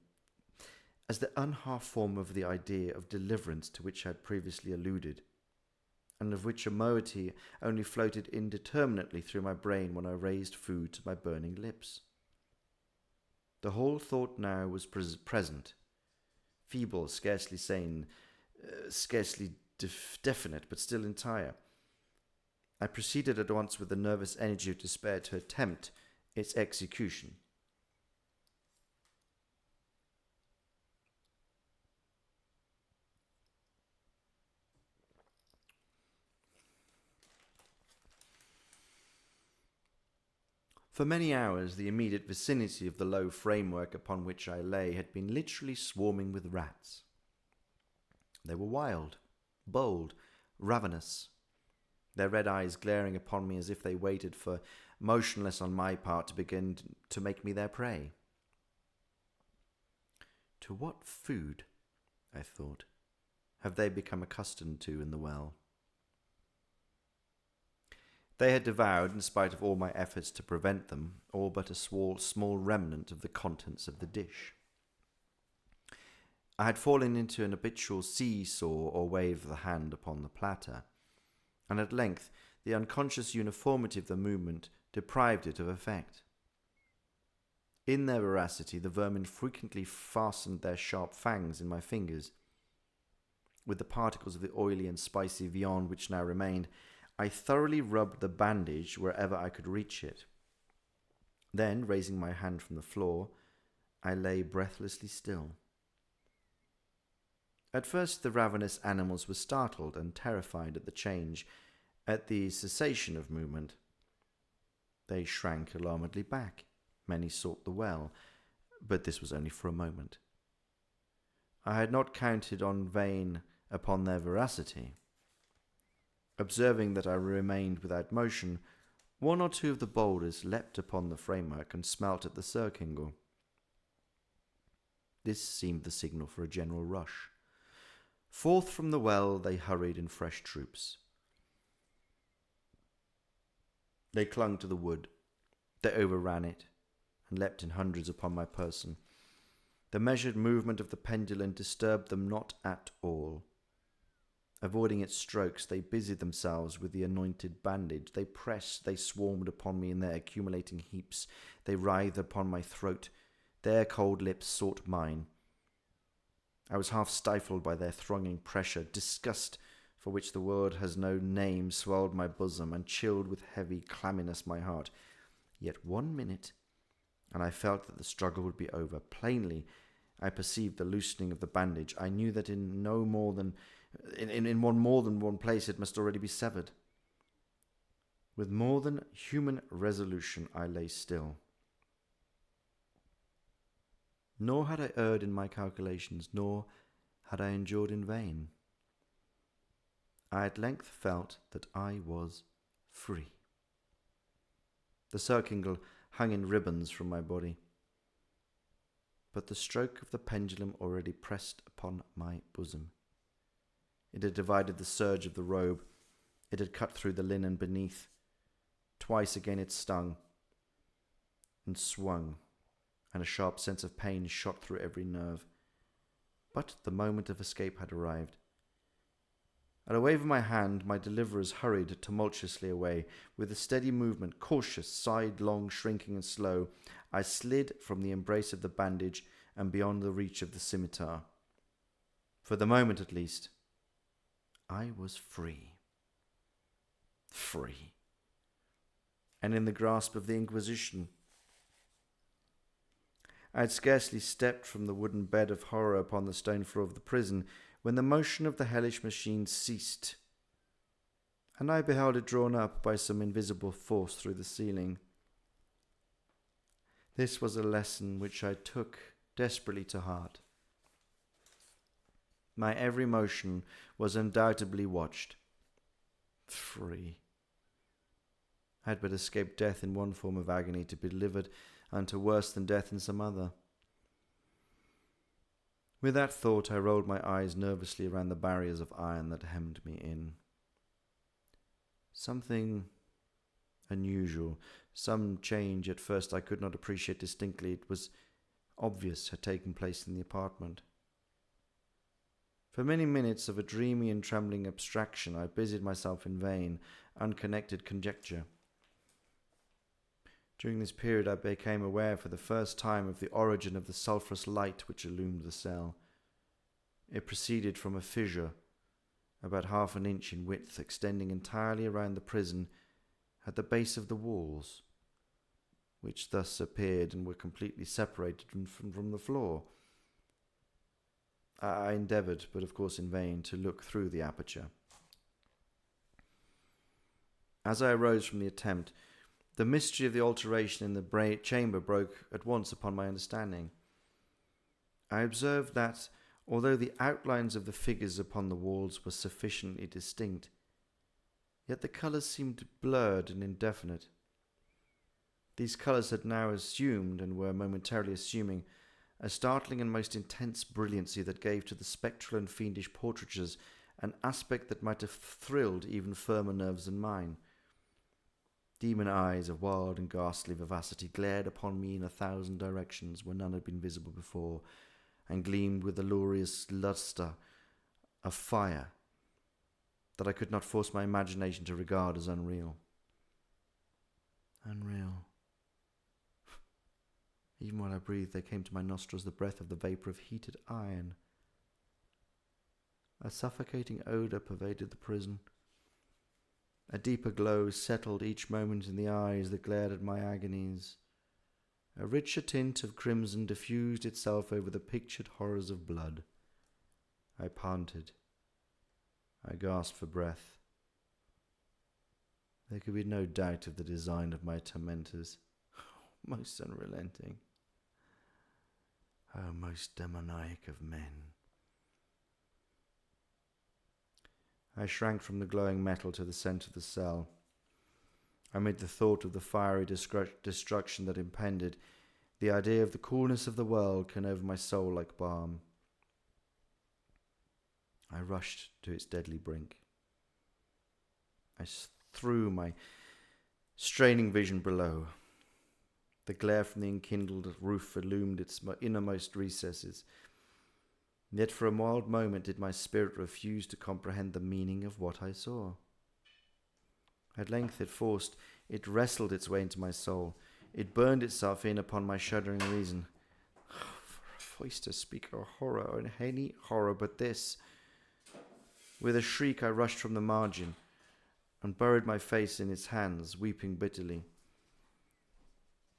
as the unhalf form of the idea of deliverance to which I had previously alluded, and of which a moiety only floated indeterminately through my brain when I raised food to my burning lips. The whole thought now was present, feeble, scarcely sane, scarcely definite, but still entire. I proceeded at once with the nervous energy of despair to attempt its execution. For many hours, the immediate vicinity of the low framework upon which I lay had been literally swarming with rats. They were wild, bold, ravenous, their red eyes glaring upon me as if they waited for motionless on my part to begin to make me their prey. To what food, I thought, have they become accustomed to in the well? They had devoured, in spite of all my efforts to prevent them, all but a small remnant of the contents of the dish. I had fallen into an habitual seesaw or wave of the hand upon the platter, and at length the unconscious uniformity of the movement deprived it of effect. In their voracity, the vermin frequently fastened their sharp fangs in my fingers. With the particles of the oily and spicy viand which now remained, I thoroughly rubbed the bandage wherever I could reach it. Then, raising my hand from the floor, I lay breathlessly still. At first the ravenous animals were startled and terrified at the change, at the cessation of movement. They shrank alarmedly back. Many sought the well, but this was only for a moment. I had not counted on vain upon their voracity. Observing that I remained without motion, one or two of the boulders leapt upon the framework and smelt at the surcingle. This seemed the signal for a general rush. Forth from the well they hurried in fresh troops. They clung to the wood. They overran it, and leapt in hundreds upon my person. The measured movement of the pendulum disturbed them not at all. Avoiding its strokes, they busied themselves with the anointed bandage. They pressed, they swarmed upon me in their accumulating heaps. They writhed upon my throat. Their cold lips sought mine. I was half stifled by their thronging pressure. Disgust, for which the word has no name, swelled my bosom, and chilled with heavy clamminess my heart. Yet 1 minute, and I felt that the struggle would be over. Plainly, I perceived the loosening of the bandage. I knew that in more than one place it must already be severed. With more than human resolution, I lay still. Nor had I erred in my calculations, nor had I endured in vain. I at length felt that I was free. The surcingle hung in ribbons from my body, but the stroke of the pendulum already pressed upon my bosom. It had divided the serge of the robe. It had cut through the linen beneath. Twice again it stung and swung, and a sharp sense of pain shot through every nerve. But the moment of escape had arrived. At a wave of my hand, my deliverers hurried tumultuously away. With a steady movement, cautious, sidelong, shrinking and slow, I slid from the embrace of the bandage and beyond the reach of the scimitar. For the moment at least, I was free. Free. And in the grasp of the Inquisition. I had scarcely stepped from the wooden bed of horror upon the stone floor of the prison when the motion of the hellish machine ceased, and I beheld it drawn up by some invisible force through the ceiling. This was a lesson which I took desperately to heart. My every motion was undoubtedly watched. Free. I had but escaped death in one form of agony to be delivered unto worse than death in some other. With that thought, I rolled my eyes nervously around the barriers of iron that hemmed me in. Something unusual, some change at first I could not appreciate distinctly. It was obvious had taken place in the apartment. For many minutes of a dreamy and trembling abstraction, I busied myself in vain, unconnected conjecture. During this period I became aware for the first time of the origin of the sulphurous light which illumined the cell. It proceeded from a fissure, about 1/2 inch in width, extending entirely around the prison at the base of the walls, which thus appeared and were completely separated from the floor. I endeavoured, but of course in vain, to look through the aperture. As I arose from the attempt, the mystery of the alteration in the chamber broke at once upon my understanding. I observed that, although the outlines of the figures upon the walls were sufficiently distinct, yet the colours seemed blurred and indefinite. These colours had now assumed, and were momentarily assuming, a startling and most intense brilliancy that gave to the spectral and fiendish portraitures an aspect that might have thrilled even firmer nerves than mine. Demon eyes of wild and ghastly vivacity glared upon me in 1,000 directions where none had been visible before, and gleamed with the lustrous lustre of fire that I could not force my imagination to regard as unreal. Unreal. Even while I breathed, there came to my nostrils the breath of the vapour of heated iron. A suffocating odour pervaded the prison. A deeper glow settled each moment in the eyes that glared at my agonies. A richer tint of crimson diffused itself over the pictured horrors of blood. I panted. I gasped for breath. There could be no doubt of the design of my tormentors. Most unrelenting. Oh, most demoniac of men. I shrank from the glowing metal to the centre of the cell. Amid the thought of the fiery destruction that impended, the idea of the coolness of the world came over my soul like balm. I rushed to its deadly brink. I threw my straining vision below. The glare from the enkindled roof illumined its innermost recesses. Yet for a wild moment did my spirit refuse to comprehend the meaning of what I saw. At length it wrestled its way into my soul. It burned itself in upon my shuddering reason. For a voice to speak of horror, or any horror but this. With a shriek I rushed from the margin and buried my face in its hands, weeping bitterly.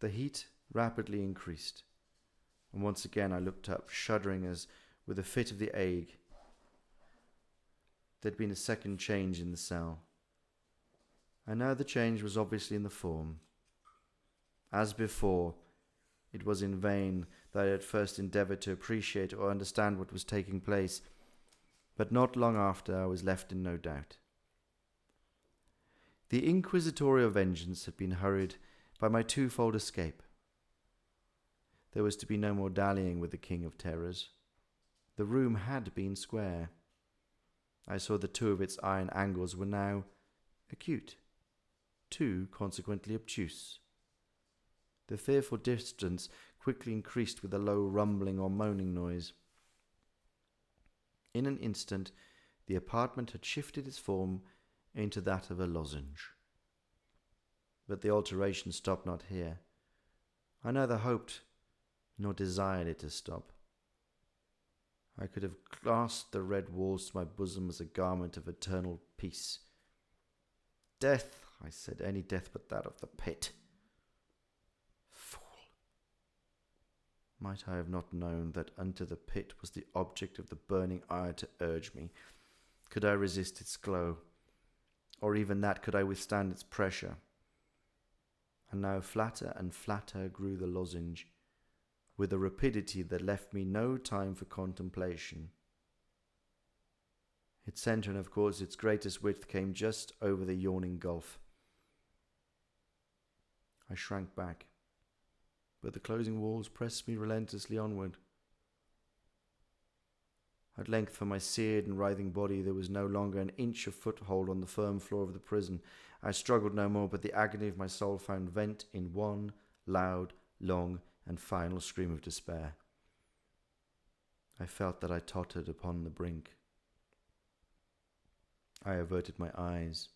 The heat rapidly increased, and once again I looked up, shuddering as with a fit of the ague. There'd been a second change in the cell, and now the change was obviously in the form. As before, it was in vain that I at first endeavoured to appreciate or understand what was taking place, but not long after I was left in no doubt. The inquisitorial vengeance had been hurried by my twofold escape. There was to be no more dallying with the King of Terrors. The room had been square. I saw that two of its iron angles were now acute, two consequently obtuse. The fearful distance quickly increased with a low rumbling or moaning noise. In an instant, the apartment had shifted its form into that of a lozenge. But the alteration stopped not here. I neither hoped nor desired it to stop. I could have clasped the red walls to my bosom as a garment of eternal peace. Death, I said, any death but that of the pit. Fool! Might I have not known that unto the pit was the object of the burning ire to urge me? Could I resist its glow? Or even that, could I withstand its pressure? And now flatter and flatter grew the lozenge, with a rapidity that left me no time for contemplation. Its centre and of course its greatest width came just over the yawning gulf. I shrank back, but the closing walls pressed me relentlessly onward. At length, for my seared and writhing body, there was no longer an inch of foothold on the firm floor of the prison. I struggled no more, but the agony of my soul found vent in one loud, long, and final scream of despair. I felt that I tottered upon the brink. I averted my eyes.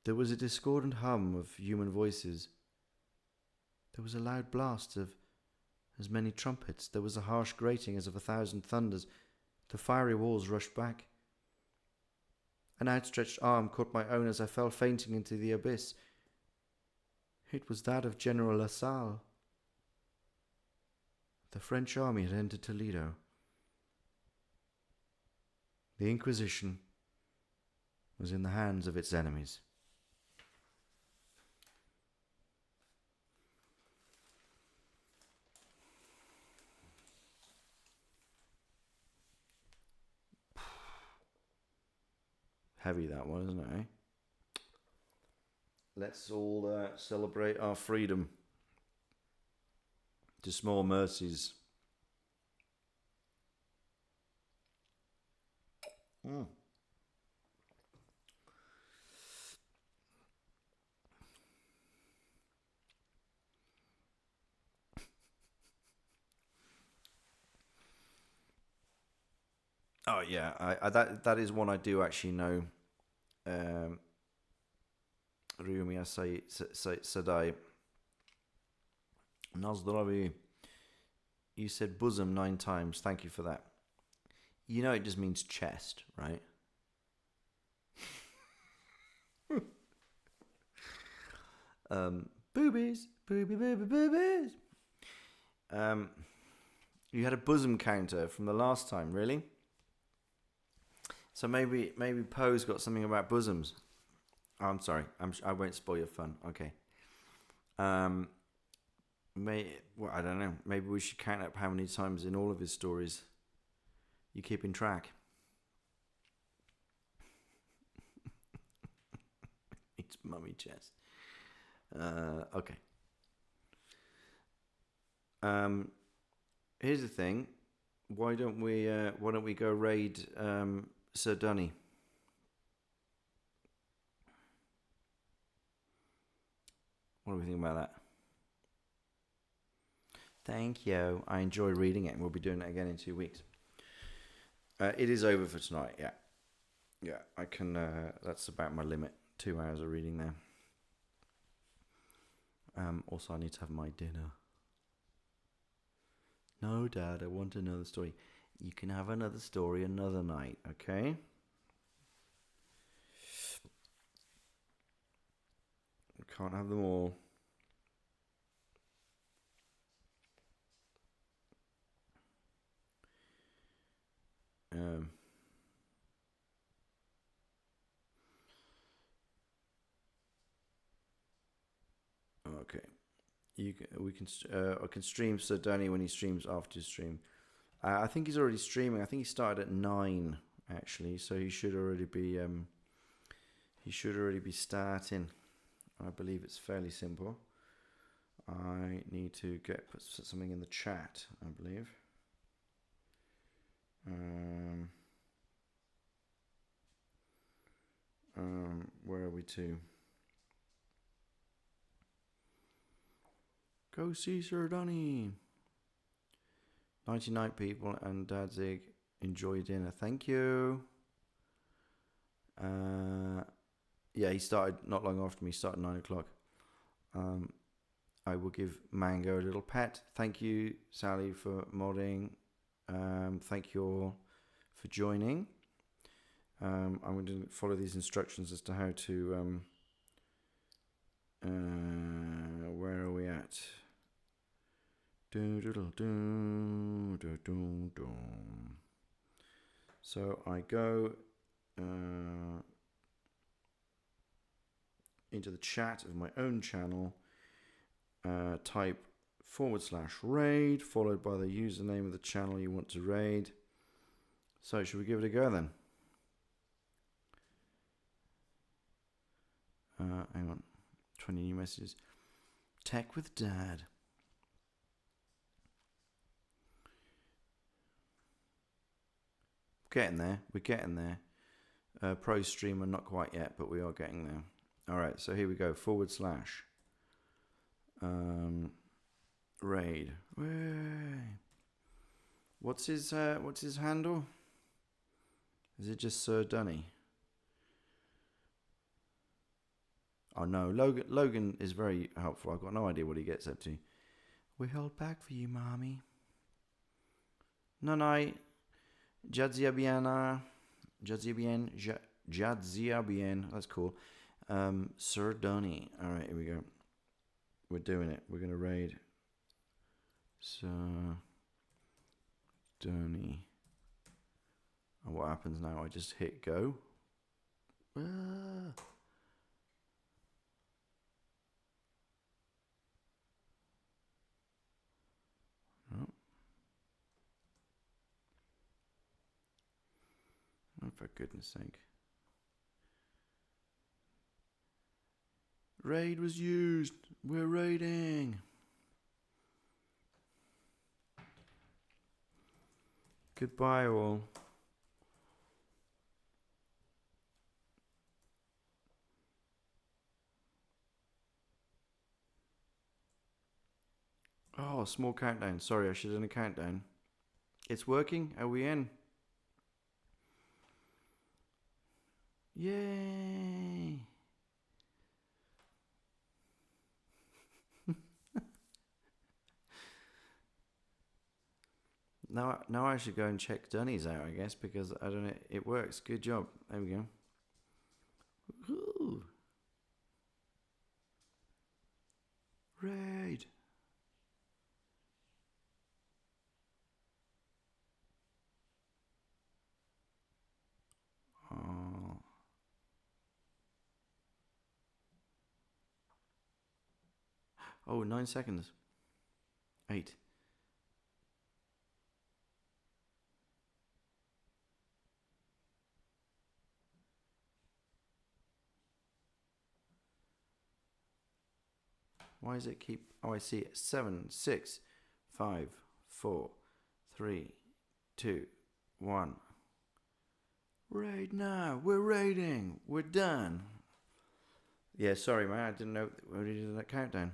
There was a discordant hum of human voices. There was a loud blast of as many trumpets. There was a harsh grating as of 1,000 thunders. The fiery walls rushed back. An outstretched arm caught my own as I fell fainting into the abyss. It was that of General Lassalle. The French army had entered Toledo. The Inquisition was in the hands of its enemies. Heavy that one, isn't it, eh? Let's all celebrate our freedom. To small mercies. Oh yeah, I that is one I do actually know. Rumi Sadai. Nazdravi. You said bosom 9 times. Thank you for that. You know it just means chest, right? Boobies, boobies. You had a bosom counter from the last time, really? So maybe Poe's got something about bosoms. Oh, I'm sorry. I won't spoil your fun. Okay. I don't know. Maybe we should count up how many times in all of his stories you keeping track. It's mummy chest. Okay. Here's the thing. Why don't we go raid Sir Dunny? What do we think about that? Thank you. I enjoy reading it, and we'll be doing it again in 2 weeks. It is over for tonight. Yeah. I can. That's about my limit. 2 hours of reading there. Also, I need to have my dinner. No, Dad, I want another story. You can have another story another night, okay? I can't have them all. Okay. I can stream Sir Danny when he streams after his stream. I think he's already streaming. I think he started at 9 actually, so he should already be starting. I believe it's fairly simple. I need to put something in the chat, I believe. Where are we to? Go see Sir Donny. 99 people and Dadzig, enjoy dinner. Thank you. Yeah, he started not long after me. He started 9 o'clock. I will give Mango a little pet. Thank you, Sally, for modding. Thank you all for joining. I'm going to follow these instructions as to how to. Where are we at? So I go into the chat of my own channel, type /raid, followed by the username of the channel you want to raid. So should we give it a go then? Hang on, 20 new messages. Tech with Dad. We're getting there. Pro streamer, not quite yet, but we are getting there. All right, so here we go. / raid. What's his handle? Is it just Sir Dunny? Oh no, Logan is very helpful. I've got no idea what he gets up to. We held back for you, mommy. No, Jadzia bien. That's cool. Sir Dunny. All right, here we go. We're doing it. We're gonna raid Sir Dunny. And what happens now? I just hit go. Oh. Oh, for goodness sake. Raid was used. We're raiding. Goodbye, all. Oh, small countdown. Sorry, I should have done a countdown. It's working. Are we in? Yay! Now I should go and check Dunny's out, I guess, because I don't know. It works. Good job. There we go. Ooh. Raid. Oh. Oh, 9 seconds. 8. Why does it keep... Oh, I see it. 7, 6, 5, 4, 3, 2, 1. Raid now. We're raiding. We're done. Yeah, sorry, man. I didn't know we already did that countdown.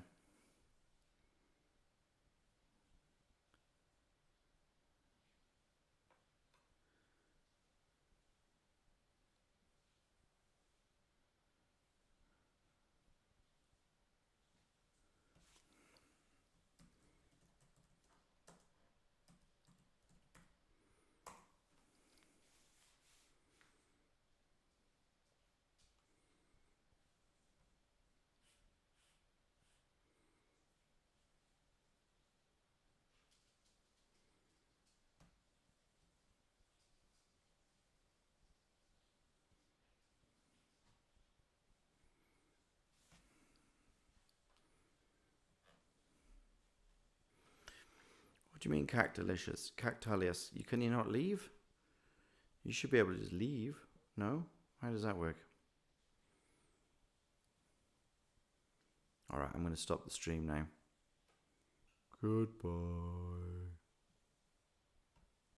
What do you mean, cactalicious? Cactalius. Can you not leave? You should be able to just leave. No? How does that work? Alright, I'm going to stop the stream now. Goodbye.